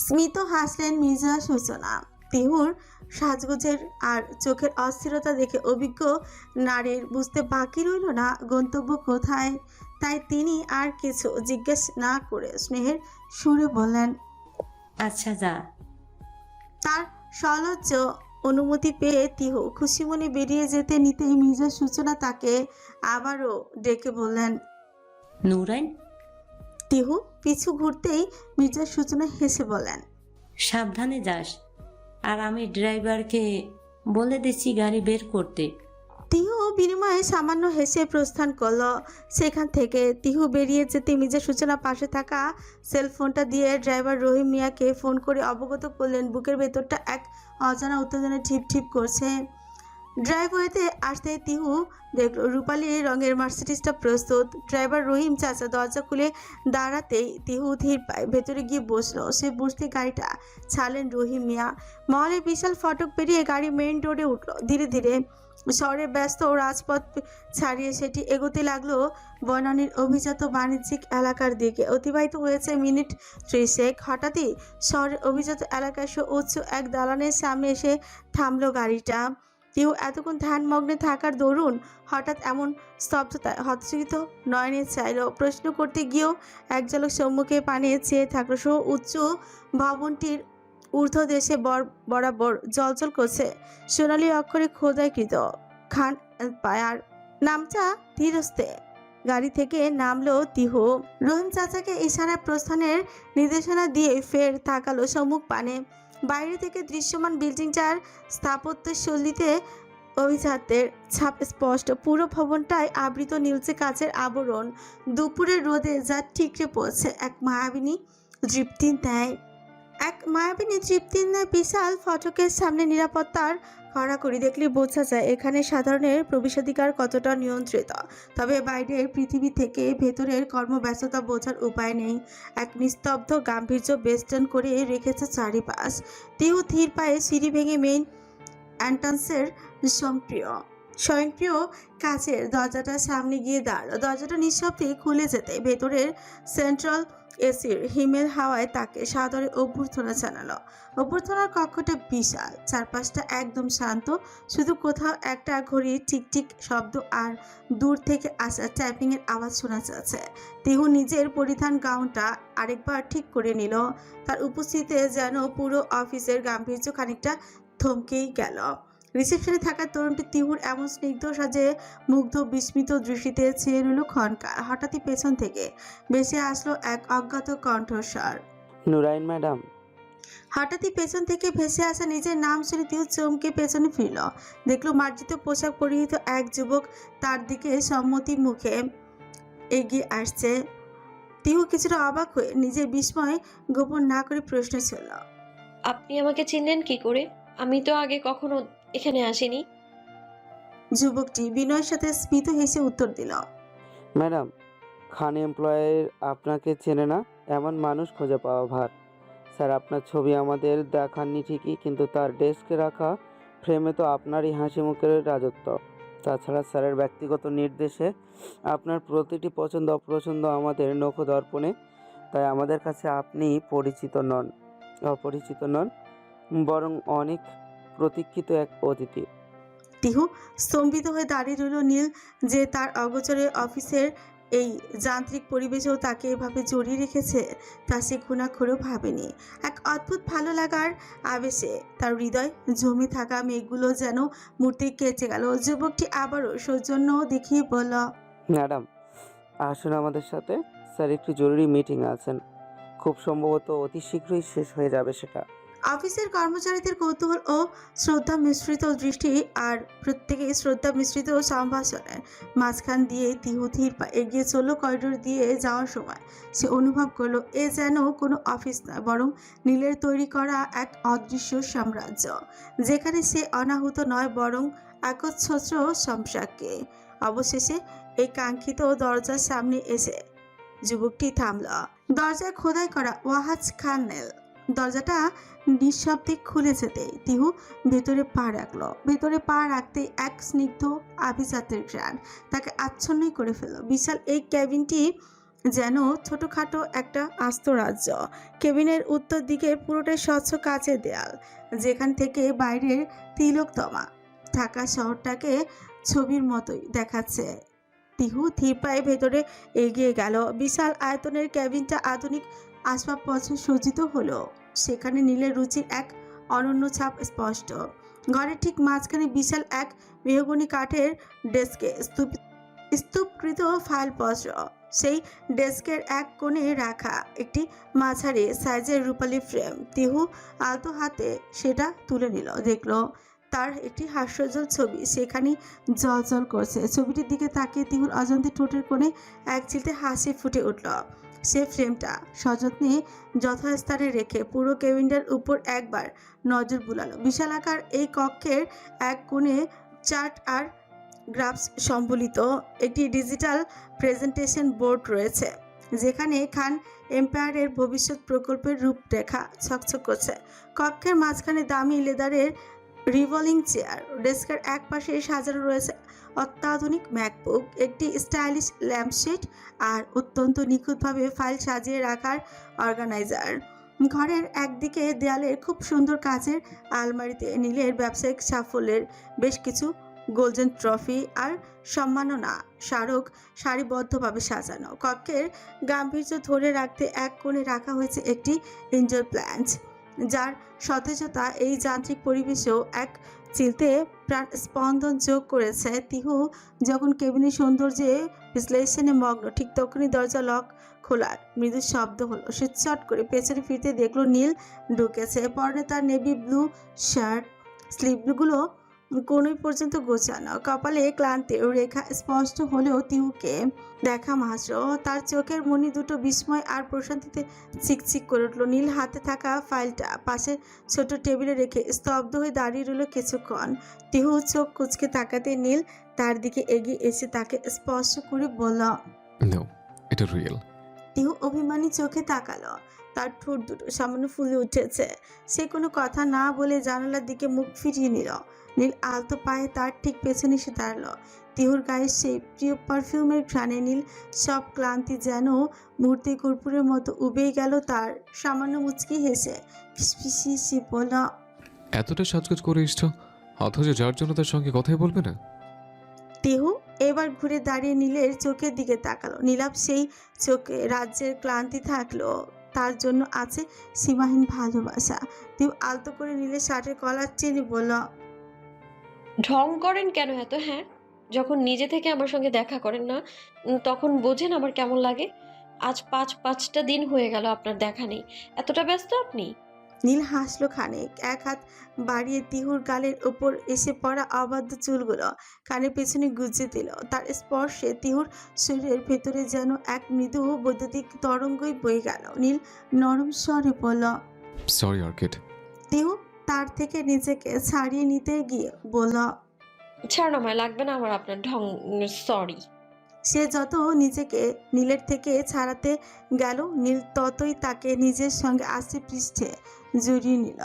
স্মিত হাসলেন মির্জা সূচনা। তিহুর সাজগোজের আর চোখের অস্থিরতা দেখে অভিজ্ঞ নারীর বুঝতে বাকি রইল না গন্তব্য কোথায়। তাই তিনি আর কিছু জিজ্ঞেস না করে স্নেহের সুরে বললেন, আচ্ছা যা। তার সলজ্জ অনুমতি পেয়ে তিহু খুশি মনে বেরিয়ে যেতে নিতেই মির্জা সূচনা তাকে আবারও ডেকে বললেন, নুরাইন। তিহু পিছু ঘুরতেই মির্জা সূচনা হেসে বলেন, সাবধানে যাস, আর আমি ড্রাইভারকে বলে দিচ্ছি গাড়ি বের করতে। তিহু বিনিময়ে সামান্য হেসে প্রস্থান করল সেখান থেকে। তিহু বেরিয়ে যেতে মির্জা সূচনা পাশে থাকা সেলফোনটা দিয়ে ড্রাইভার রহিম মিয়াকে ফোন করে অবগত করলেন বুকের ভেতরটা এক অজানা উত্তেজনা ঢিপ ঢিপ করছে। ড্রাইভওয়েতে আসতে তিহু দেখল রূপালী রঙের মার্সিডিজটা প্রস্তুত। ড্রাইভার রহিম চাচা দরজা খুলে দাঁড়াতেই তিহু ধীর পায় ভেতরে গিয়ে বসলো। সে বসতে গাড়িটা ছাড়লেন রহিম মিয়া। মহলের বিশাল ফটক পেরিয়ে গাড়ি মেইন রোডে উঠল। ধীরে ধীরে শহরে ব্যস্ত রাজপথ ছাড়িয়ে সেটি এগোতে লাগলো বনানীর অভিজাত বাণিজ্যিক এলাকার দিকে। অতিবাহিত হয়েছে মিনিট 30। হঠাৎই শহরের অভিজাত এলাকায় উচ্চ এক দালানের সামনে এসে থামলো গাড়িটা। কেউ এতক্ষণ ধ্যানমগ্নে থাকার দরুন হঠাৎ এমন স্তব্ধতায় হতচকিত নয়নে চাইল। প্রশ্ন করতে গিয়েও এক ঝলক সম্মুখে পানে চেয়ে থাকলো। সহ উচ্চ ভবনটির ঊর্ধ্বদেশে বরাবর জলজল করছে সোনালী অক্ষরে খোদাইকৃত খান পায়ার নামটা ধীরস্তে। গাড়ি থেকে নামলো তিহু। রহিম চাচাকে ইশারায় প্রস্থানের নির্দেশনা দিয়ে ফের তাকালো সম্মুখ পানে। বাইরে থেকে দৃশ্যমান বিল্ডিংটার স্থাপত্য শৈলীতে অভিজাতের ছাপ স্পষ্ট। পুরো ভবনটায় আবৃত নীলচে কাচের আবরণ। দুপুরের রোদে যা ঠিকরে পড়ছে এক মায়াবিনী তৃপ্তি দেয়। বিশাল ফটকের সামনে নিরাপত্তার কড়াকড়ি দেখলে বোঝা যায় এখানে সাধারণের প্রবেশাধিকার কতটা নিয়ন্ত্রিত। তবে বাইরের পৃথিবী থেকে ভেতরের কর্মব্যস্ততা বোঝার উপায় নেই। এক নিস্তব্ধ গাম্ভীর্য বেষ্টন করে রেখেছে চারিপাশ। তিহু ধীর পায়ে সিঁড়ি ভেঙে মেইন অ্যান্টান্সের স্বয়ংক্রিয় কাচের দরজাটার সামনে গিয়ে দাঁড়ালো। দরজাটা নিঃশব্দে খুলে যেতে ভেতরের সেন্ট্রাল এসির হিমেল হাওয়ায় তাকে সাদরে অভ্যর্থনা জানালো। অভ্যর্থনার কক্ষটা বিশাল, চারপাশটা একদম শান্ত, শুধু কোথাও একটা ঘড়ির টিকটিক শব্দ আর দূর থেকে আসা টাইপিং এর আওয়াজ শোনা যাচ্ছে। তিহু নিজের পরিধান গাউনটা আরেকবার ঠিক করে নিল। তার উপস্থিতিতে যেন পুরো অফিসের গাম্ভীর্য খানিকটা থমকেই গেল। রিসেপশনে থাকা তরুণটি তিহুর এমন স্নিগ্ধ সাজে মুগ্ধ বিস্মিত দৃষ্টিতে চেয়ে রইল ক্ষণকাল। হঠাৎই পেছন থেকে ভেসে আসলো এক অজ্ঞাত কণ্ঠস্বর। নুরাইন ম্যাডাম। হঠাৎই পেছন থেকে ভেসে আসা নিজের নাম শুনে তিহু চমকে পেছনে ফিরল। দেখলো মার্জিত পোশাক পরিহিত এক যুবক তার দিকে সম্মতি মুখে এগিয়ে আসছে। তিহু কিছুটা অবাক হয়ে নিজের বিস্ময় গোপন না করে প্রশ্ন ছিল, আপনি আমাকে চিনলেন কি করে? আমি তো আগে কখনো এখানে আসিনি। যুবকটি বিনয়ের সাথে স্মিত হেসে উত্তর দিল, ম্যাডাম, খান এমপ্লয়ের আপনাকে চেনে না এমন মানুষ খুঁজে পাওয়া ভার। স্যার, আপনার ছবি আমাদের দেখাননি ঠিকই, কিন্তু তার ডেস্কে রাখা ফ্রেমে তো আপনারই হাসি মুখের রাজত্ব। তাছাড়া স্যারের ব্যক্তিগত নির্দেশে আপনার প্রতিটি পছন্দ অপছন্দ আমাদের নখদর্পণে। তাই আমাদের কাছে আপনি অপরিচিত নন, বরং অনেক প্রতীক্ষিত এক অতিথি। তিহু স্তম্ভিত হয়ে দাঁড়িয়ে রইল। নীল যে তার অগোচরে অফিসের এই যান্ত্রিক পরিবেশেও তাকে এভাবে জড়িয়ে রেখেছে তা সে ঘুণাক্ষরেও ভাবেনি। এক অদ্ভুত ভালো লাগার আবেশে তার হৃদয় জমে থাকা মেঘগুলো যেন মূর্তি কেচে গেল। যুবকটি আবারও সৌজন্য দেখিয়ে বলল, ম্যাডাম, আসুন আমাদের সাথে। স্যার একটু জরুরি মিটিং আছেন, খুব সম্ভবত অতি শীঘ্রই শেষ হয়ে যাবে সেটা। অফিসের কর্মচারীদের কৌতূহল ও শ্রদ্ধা মিশ্রিত দৃষ্টি আর প্রত্যেকেই শ্রদ্ধা মিশ্রিত সম্ভাষণের মাঝখান দিয়ে তিহু ধীর পা এগিয়ে চলল। করিডোর দিয়ে যাওয়ার সময় সে অনুভব করলো এ যেন কোনো অফিস নয়, বরং নীলের তৈরি করা এক অদৃশ্য সাম্রাজ্য, যেখানে সে অনাহুত নয় বরং একচ্ছত্র সম্সাকে। অবশেষে এই কাঙ্ক্ষিত দরজার সামনে এসে যুবকটি থামল। দরজায় খোদাই করা ওয়াহাজ খানেল। দরজাটা নিঃশব্দে খুলে যেতে তিহু ভেতরে পা রাখলো। ভেতরে পা রাখতে এক স্নিগ্ধ আভিজাতের ঘ্রাণ তাকে আচ্ছন্নই করে ফেলল। বিশাল এই কেবিনটি যেন ছোটখাটো একটা আস্ত রাজ্য। কেবিনের উত্তর দিকে পুরোটাই স্বচ্ছ কাচের দেয়াল, যেখান থেকে বাইরের তিলকতমা ঢাকা শহরটাকে ছবির মতোই দেখাচ্ছে। তিহু ধীর পায়ে ভেতরে এগিয়ে গেল। বিশাল আয়তনের কেবিনটা আধুনিক আসবাবপত্র সজ্জিত হলো। সেখানে নীলের রুচির এক অনন্য ছাপ স্পষ্ট। ঘরের ঠিক মাঝখানে বিশাল এক মেহগনি কাঠের ডেস্কে স্তূপকৃত ফাইলপত্র। সেই ডেস্কের এক কোণে রাখা একটি মাঝারি সাইজের রূপালী ফ্রেম। তিহু আলতো হাতে সেটা তুলে নিল। দেখলো তার একটি হাস্যজ্জ্বল ছবি সেখানে জলজল করছে। ছবিটির দিকে তাকিয়ে তিহুর অজান্তে ঠোঁটের কোণে এক চিলতে হাসি ফুটে উঠল। সে ফ্রেমটা সযত্নে যথাস্থানে রেখে পুরো কেবিনটার উপর একবার নজর বুলালো। বিশালাকার এই কক্ষের এক কোণে চার্ট আর গ্রাফস সম্বলিত একটি ডিজিটাল প্রেজেন্টেশন বোর্ড রয়েছে, যেখানে খান এম্পায়ারের ভবিষ্যৎ প্রকল্পের রূপরেখা ছকছক করছে। কক্ষের মাঝখানে দামি লেদারের রিভলিং চেয়ার। ডেস্কের এক পাশে সাজানো রয়েছে অত্যাধুনিক ম্যাকবুক, একটি স্টাইলিশ ল্যাম্পশেড আর অত্যন্ত নিখুঁতভাবে ফাইল সাজিয়ে রাখার অর্গানাইজার। ঘরের একদিকে দেয়ালের খুব সুন্দর কাচের আলমারিতে নীলের ব্যবসায়িক সাফল্যের বেশ কিছু গোল্ডেন ট্রফি আর সম্মাননা স্মারক সারিবদ্ধভাবে সাজানো। কক্ষের গাম্ভীর্য ধরে রাখতে এক কোণে রাখা হয়েছে একটি ইনডোর প্ল্যান্ট, যার সতেজতা এই যান্ত্রিক পরিবেশেও এক চিলতে প্রাণ স্পন্দন যোগ করেছে। তিহু যখন কেবিনের সৌন্দর্যে বিশ্লেষণে মগ্ন, ঠিক তখনই দরজা লক খোলার মৃদু শব্দ হলো। সে চট করে পেছনে ফিরতে দেখলো নীল ঢুকেছে। পরনে তার নেভি ব্লু শার্ট, স্লিভগুলো কোনই পর্যন্ত গোছানো। কপালে ক্লান্তির রেখা স্পষ্ট হলেও তিহুকে দেখা মাত্র তার চোখের মনি দুটো বিস্ময় আর প্রশান্তিতে চিকচিক করে উঠল। নীল হাতে থাকা ফাইলটা পাশে ছোট টেবিলে রেখে স্তব্ধ হয়ে দাঁড়িয়ে রইল কিছুক্ষণ। তিহু চোখ কুচকে তাকাতে নীল তার দিকে এগিয়ে এসে তাকে স্পর্শ করে বলল, নো, এটা রিয়েল। তিহু অভিমানী চোখে তাকালো। তার ঠোঁট দুটো সামান্য ফুলে উঠেছে। সে কোনো কথা না বলে জানালার দিকে মুখ ফিরিয়ে নিল। নীল আলতো পায়ে তার ঠিক পেছনে এসে দাঁড়ালো। তিহুর গায়ে সেই প্রিয় পারফিউমের ঘ্রাণে নীল সব ক্লান্তি যেন মুহূর্তে কর্পূরের মতো উবেই গেল তার। সামান্য মুচকি হেসে ফিসফিসিয়ে সে বলল, এতটা সাজগোজ করে এসছো, অথচ যার জন্য তার সঙ্গে কথাই বলবে না? তিহু এবার ঘুরে দাঁড়িয়ে নীলের চোখের দিকে তাকালো। নীলাভ সেই চোখে রাজ্যের ক্লান্তি থাকলো, তার জন্য আছে সীমাহীন ভালোবাসা। তিহু আলতো করে নীলের শার্টের কলার টেনে বলল, ঢং করেন কেন এত? হ্যাঁ, যখন নিজে থেকে আমার সঙ্গে দেখা করেন না তখন বোঝেন আমার কেমন লাগে। আজ পাঁচটা দিন হয়ে গেল আপনার দেখা নেই। এতটা ব্যস্ত আপনি? নীল হাসলো খানিক, এক হাত বাড়িয়ে তিহুর গালের ওপর এসে পড়া অবাধ্য চুলগুলো কানের পেছনে গুজে দিল। তার স্পর্শে তিহুর শরীরের ভেতরে যেন এক মৃদু বৈদ্যুতিক তরঙ্গই বয়ে গেল। নীল নরম স্বরে বলল, সরি অর্কিড। তিহু তার থেকে নিজেকে ছাড়িয়ে নিতে গিয়ে বলল, ছাড় আমায়, লাগবে না আমার আপনার ঢং। সরি। সে যত নিজেকে নীলের থেকে ছাড়াতে গেল, নীল ততই তাকে নিজের সঙ্গে আস্তে পৃষ্ঠে জড়িয়ে নিল।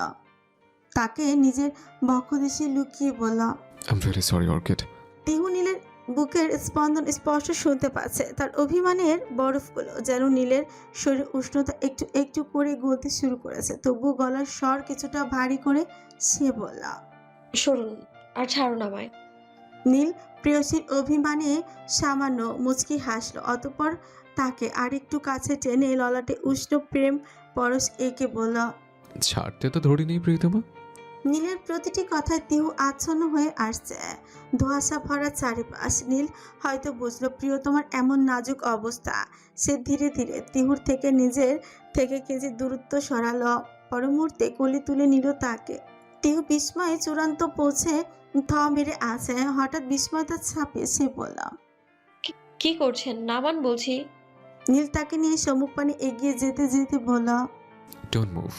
তাকে নিজের বক্ষদেশে লুকিয়ে বলল, I am very sorry orchid. Tihu নীলের বুকের স্পন্দন স্পষ্ট শুনতে পাচ্ছে। তার অভিমানের বরফগুলো যেন নীলের শরীর উষ্ণতা একটু একটু করে গলতে শুরু করেছে। তবু গলার স্বর কিছুটা ভারী করে সে বলল, সরুন আর ছাড়ুন আমায়। নীল প্রেয়সীর অভিমানে সামান্য মুচকি হাসল। অতঃপর তাকে আরেকটু কাছে টেনে ললাটে উষ্ণ প্রেম পরশ এঁকে বলল, ছাড়তে তো ধরি নেই প্রিয়তমা। নীলের প্রতিটি কথায় তিহু আচ্ছন্ন হয়ে আসছে। ধোঁয়াশা ভরা চারিপাশ। নীল হয়তো বুঝলো প্রিয়তমার এমন নাজুক অবস্থা। সে ধীরে ধীরে তিহুর থেকে নিজের থেকে কেজি দূরত্ব সরালো। পর মুহূর্তে কোলে তুলে নিল তাকে। তিহু বিস্ময়ে চূড়ান্ত পৌঁছে থ মেরে আছে। হঠাৎ বিস্ময়তার ছাপে সে বলল, কি করছেন? নামান বলছি। নীল তাকে নিয়ে সম্মুখ পানে এগিয়ে যেতে যেতে বলল, ডোন্ট মুভ।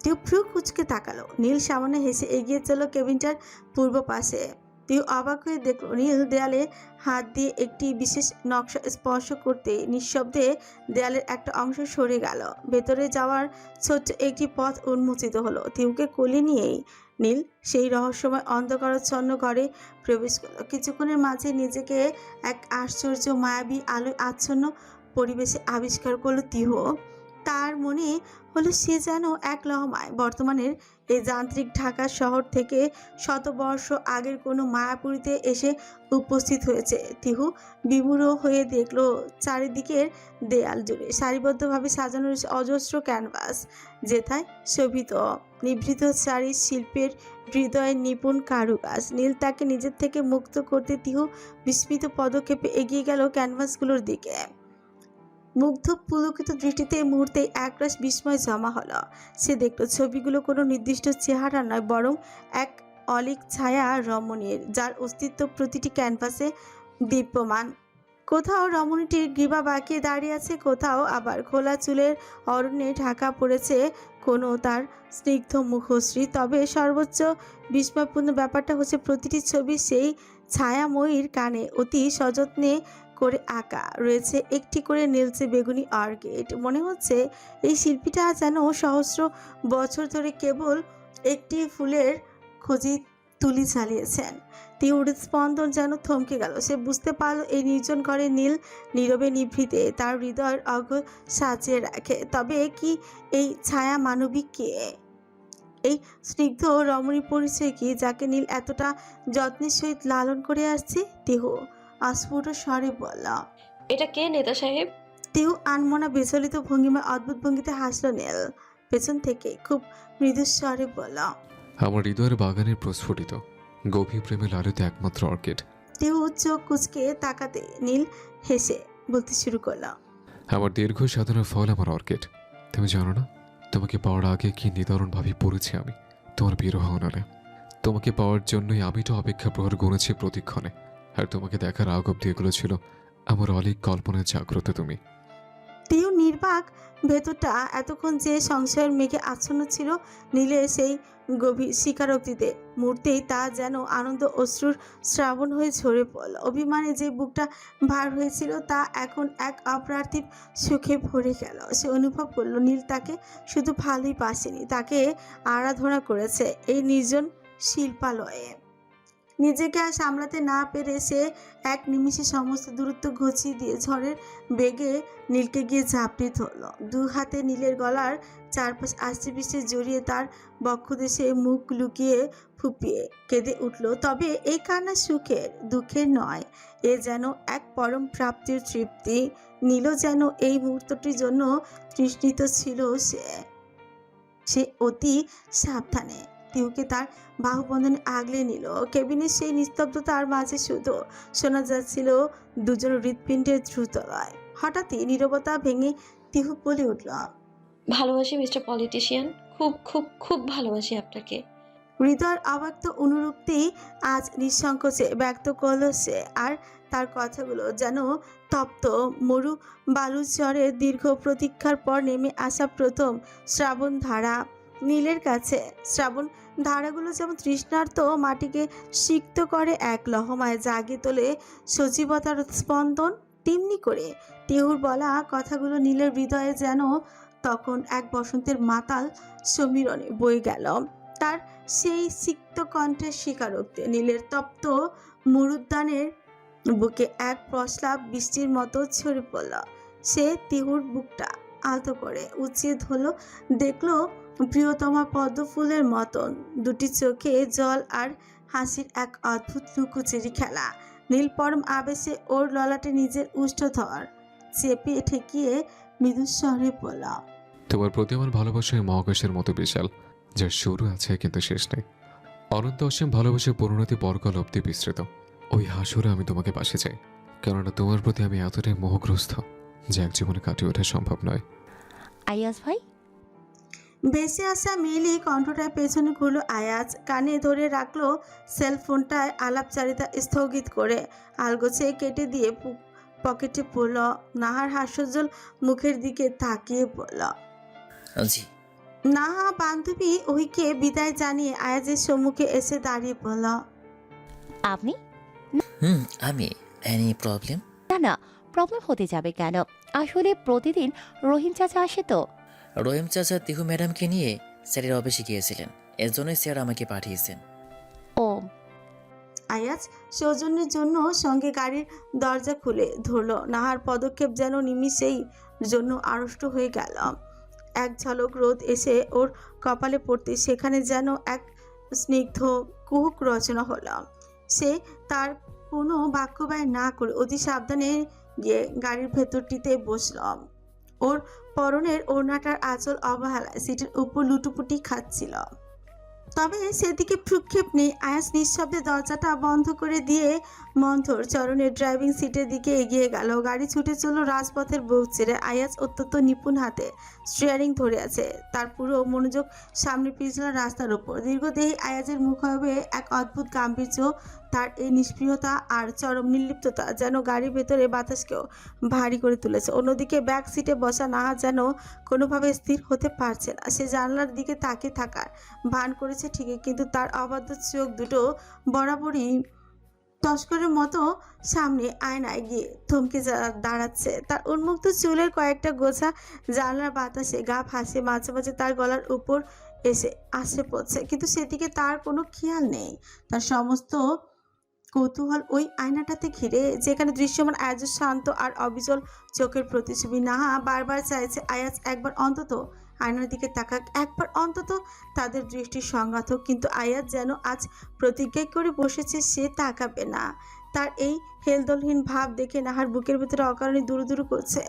তিহু ভ্রু কুচকে তাকালো। নীল সামান্য হেসে এগিয়ে চলো কেবিনটার পূর্ব পাশে। তিহু অবাক হয়ে দেখলো নীল দেয়ালে হাত দিয়ে একটি বিশেষ নকশা স্পর্শ করতে নিঃশব্দে দেয়ালের একটা অংশ সরে গেল। ভেতরে যাওয়ার ছোট্ট একটি পথ উন্মোচিত হলো। তিহুকে কোলে নিয়েই নীল সেই রহস্যময় অন্ধকারাচ্ছন্ন ঘরে প্রবেশ করলো। কিছুক্ষণের মাঝে নিজেকে এক আশ্চর্য মায়াবী আলোয় আচ্ছন্ন পরিবেশে আবিষ্কার করলো তিহু। তার মনে হলো সে যেন এক লহমায় বর্তমানের এই যান্ত্রিক ঢাকা শহর থেকে শতবর্ষ আগের কোনো মায়াপুরীতে এসে উপস্থিত হয়েছে। তিহু বিমূঢ় হয়ে দেখলো চারিদিকের দেয়াল জুড়ে সারিবদ্ধভাবে সাজানো রয়েছে অজস্র ক্যানভাস, যেথায় শোভিত নিভৃত চারি শিল্পের হৃদয়ের নিপুণ কারুকাজ। নীল তাকে নিজের থেকে মুক্ত করতে তিহু বিস্মিত পদক্ষেপে এগিয়ে গেল ক্যানভাসগুলোর দিকে। মুগ্ধ পুলকিত দৃষ্টিতে মুহূর্তে একরাশ বিস্ময় জমা হলো। সে দেখল ছবিগুলো কোনো নির্দিষ্ট চেহারা নয়, বরং এক অলিক ছায়া রমণীর, যার অস্তিত্ব প্রতিটি ক্যানভাসে দীপ্যমান। কোথাও রমণীটির গ্রীবা বাঁকিয়ে দাঁড়িয়ে আছে, কোথাও আবার খোলা চুলের অরণ্যে ঢাকা পড়েছে কোনো তার স্নিগ্ধ মুখশ্রী। তবে সর্বোচ্চ বিস্ময়পূর্ণ ব্যাপারটা হচ্ছে প্রতিটি ছবি সেই ছায়াময়ীর কানে অতি সযত্নে করে আঁকা রয়েছে একটি করে নীলচে বেগুনি অর্কিড। মনে হচ্ছে এই শিল্পীটা যেন সহস্র বছর ধরে কেবল একটি ফুলের খোঁজে তুলি চালিয়েছেন। তিহুর স্পন্দন যেন থমকে গেল। সে বুঝতে পারল এই নির্জন ঘরে নীল নীরবে নিভৃতে তার হৃদয়ের অঘ সাজিয়ে রাখে। তবে কি এই ছায়া মানবিক কে? এই স্নিগ্ধ রমণী পরিচয় কি, যাকে নীল এতটা যত্নের সহিত লালন করে আসছে? তিহু অস্ফুট স্বরে বলল, এটা কে নেতা সাহেব? তিহু আনমনা বিচলিত ভঙ্গিমায় অদ্ভুত ভঙ্গিতে হাসল। নীল পেছন থেকে খুব মৃদু স্বরে বলল, আমার হৃদয়ের বাগানের প্রস্ফুটিত গভীর প্রেমে লালিত একমাত্র অর্কিড। তিহু চোখ কুচকে তাকাতে নীল হেসে বলতে শুরু করল, আমার দীর্ঘ সাধনার ফল আমার অর্কিড। তুমি জানো না, তোমাকে পাওয়ার আগে কি নিদারুণভাবে পড়েছি আমি তোমার বিরহ অনলে। তোমাকে পাওয়ার জন্যই আমি তো অপেক্ষা প্রহর গুনেছি প্রতিক্ষণে। আর তোমাকে দেখার আগ অব্দি এগুলো ছিল আমার অলিক কল্পনায় জাগ্রত তুমি। তিহু বেশিরভাগ ভেতরটা এতক্ষণ যে সংশয়ের মেঘে আচ্ছন্ন ছিল নীলের সেই গভীর স্বীকারোক্তিতে মুহূর্তেই তা যেন আনন্দ অশ্রুর শ্রাবণ হয়ে ঝরে পড়ল। অভিমানে যে বুকটা ভার হয়েছিল তা এখন এক অপ্রার্থিব সুখে ভরে গেল। সে অনুভব করলো নীল তাকে শুধু ভালোই বাসেনি, তাকে আরাধনা করেছে এই নির্জন শিল্পালয়ে। নিজেকে আর সামলাতে না পেরে সে এক নিমিষে সমস্ত দূরত্ব ঘুচিয়ে দিয়ে ঝড়ের বেগে নীলকে গিয়ে ঝাঁপড়ে ধরল। দু হাতে নীলের গলার চারপাশ আষ্টে পিষ্টে জড়িয়ে তার বক্ষদেশে মুখ লুকিয়ে ফুপিয়ে কেঁদে উঠল। তবে এই কান্না সুখের, দুঃখের নয়, এ যেন এক পরম প্রাপ্তির তৃপ্তি। নীলও যেন এই মুহূর্তটির জন্য তৃষ্ণিত ছিল। সে অতি সাবধানে তিউকে তার বাহুবন্ধনে আগলে নিল। কেবিনের সেই নিস্তব্ধতার মাঝে শুধু শোনা যাচ্ছিল দুজন হৃৎপিণ্ডের দ্রুত লয়। হঠাৎই নীরবতা ভেঙে তিহু বলে উঠল, ভালোবাসি মিস্টার পলিটিশিয়ান, খুব খুব খুব ভালোবাসি আপনাকে। হৃদয়ের অব্যক্ত অনুরক্তি আজ নিঃসংকোচে ব্যক্ত করল সে। আর তার কথাগুলো যেন তপ্ত মরু বালুচরের দীর্ঘ প্রতীক্ষার পর নেমে আসা প্রথম শ্রাবণ ধারা। নীলের কাছে শ্রাবণ ধারাগুলো যেমন তৃষ্ণার্ত মাটিকে সিক্ত করে, এক লহমায় জাগে তোলে সজীবতার স্পন্দন, তেমনি করে তিহুর বলা কথাগুলো নীলের হৃদয়ে যেন তখন এক বসন্তের মাতাল সমীরণে বয়ে গেল। তার সেই সিক্ত কণ্ঠের স্বীকারোক্তি নীলের তপ্ত মরুদ্যানের বুকে এক প্রস্লাব বৃষ্টির মতো ছড়ে পড়ল। সে তিহুর বুকটা আলতো করে উঁচিয়ে ধরল, দেখলো প্রিয়তমা পদ্মফুলের মতন দুটি চোখে জল আর হাসির এক অদ্ভুত লুকোচুরি খেলা। নীল পরম আবেশে ওর ললাটে নিজের উষ্ঠধর চেপে ঠেকিয়ে মৃদুস্বরে বলল, তোমার প্রতি আমার ভালোবাসা মহাকাশের মতো বিশাল, যার শুরু আছে কিন্তু শেষ নেই। অনন্ত অসীম ভালোবাসার পরিণতি পরকাল অব্দি বিস্তৃত। ওই হাসরে আমি তোমাকে পাশে চাই, কেননা তোমার প্রতি আমি এতটাই মোহগ্রস্ত যে এক জীবনে কাটিয়ে ওঠা সম্ভব নয়। আয়াজ ভাই, বেঁচে আসা মেয়েলি কণ্ঠটায় পেছনে ঘুরলো আয়াজ। কানে ধরে রাখলো সেলফোনটায়, আলাপচারিতা স্থগিত করে আলগোছে কেটে দিয়ে পকেটে পড়ল। নাহার হাস্যোজ্জ্বল মুখের দিকে তাকিয়ে পড়ল। জি। নাহা বান্ধবী ওইকে বিদায় জানিয়ে আয়াজের সম্মুখে এসে দাঁড়িয়ে পড়ল। আপনি? আমি। Any problem? না না, প্রবলেম হতে যাবে কেন? আসলে প্রতিদিন রহিম চাচা আসে তো। রহিম চাচা তিহু ম্যাডামকে নিয়ে স্যারের অফিসে গিয়েছিলেন, এর জন্যই স্যার আমাকে পাঠিয়েছেন। ও। আয়াজ সৌজন্যের জন্য সঙ্গে গাড়ির দরজা খুলে ধরল। নাহার পদক্ষেপ যেন নিমিষেই জন্য আড়ষ্ট হয়ে গেল। এক ঝলক রোদ এসে ওর কপালে পড়তে সেখানে যেন এক স্নিগ্ধ কুহুক রচনা হলো। সে তার কোনো বাক্য ব্যয় না করে অতি সাবধানে গিয়ে গাড়ির ভেতরটিতে বসল। ওর পরনের ওড়নাটার আঁচল অবহেলায় সিটের উপর লুটুপুটি খাচ্ছিল। তবে সেদিকে ভ্রুক্ষেপ নেই। আয়াস নিঃশব্দে দরজাটা বন্ধ করে দিয়ে মন্থর চরণের ড্রাইভিং সিটের দিকে এগিয়ে গেল। গাড়ি ছুটে চলল রাজপথের বুক ছেড়ে। আয়াস অত্যন্ত নিপুণ হাতে স্টিয়ারিং ধরে আছে, তার পুরো মনোযোগ সামনে পিছলা রাস্তার উপর। দীর্ঘদেহী আয়াজের মুখাবে এক অদ্ভুত গাম্ভীর্য। তার এই নিষ্প্রিয়তা আর চরম নির্লিপ্ততা যেন গাড়ির ভেতরে বাতাসকেও ভারী করে তুলেছে। অন্যদিকে ব্যাক সিটে বসা নাহা যেন কোনোভাবে স্থির হতে পারছে না। সে জানলার দিকে তাকিয়ে থাকার ভান করেছে ঠিকই, কিন্তু তার অবাধ্য চোখ দুটো বরাবরই তস্করের মতো সামনে আয়নায় গিয়ে থমকে দাঁড়াচ্ছে। তার উন্মুক্ত চুলের কয়েকটা গোছা জানলার বাতাসে গা ভাসে, মাঝে মাঝে তার গলার উপর এসে আশ্রে পড়ছে, কিন্তু সেদিকে তার কোনো খেয়াল নেই। তার সমস্ত কৌতূহল ওই আয়নাটাতে ঘিরে, যেখানে দৃশ্যমান আয়াজ শান্ত আর অবিচল চোখের প্রতিছবি। নাহা বারবার চাইছে আয়াজ একবার অন্তত আয়নার দিকে তাকাক, একবার অন্তত তাদের দৃষ্টির সংঘাত হোক, কিন্তু আয়াজ যেন আজ প্রতিজ্ঞা করে বসেছে সে তাকাবে না। তার এই হেলদোলহীন ভাব দেখে নাহার বুকের ভেতরে অকারণে দুরু দুরু করছে,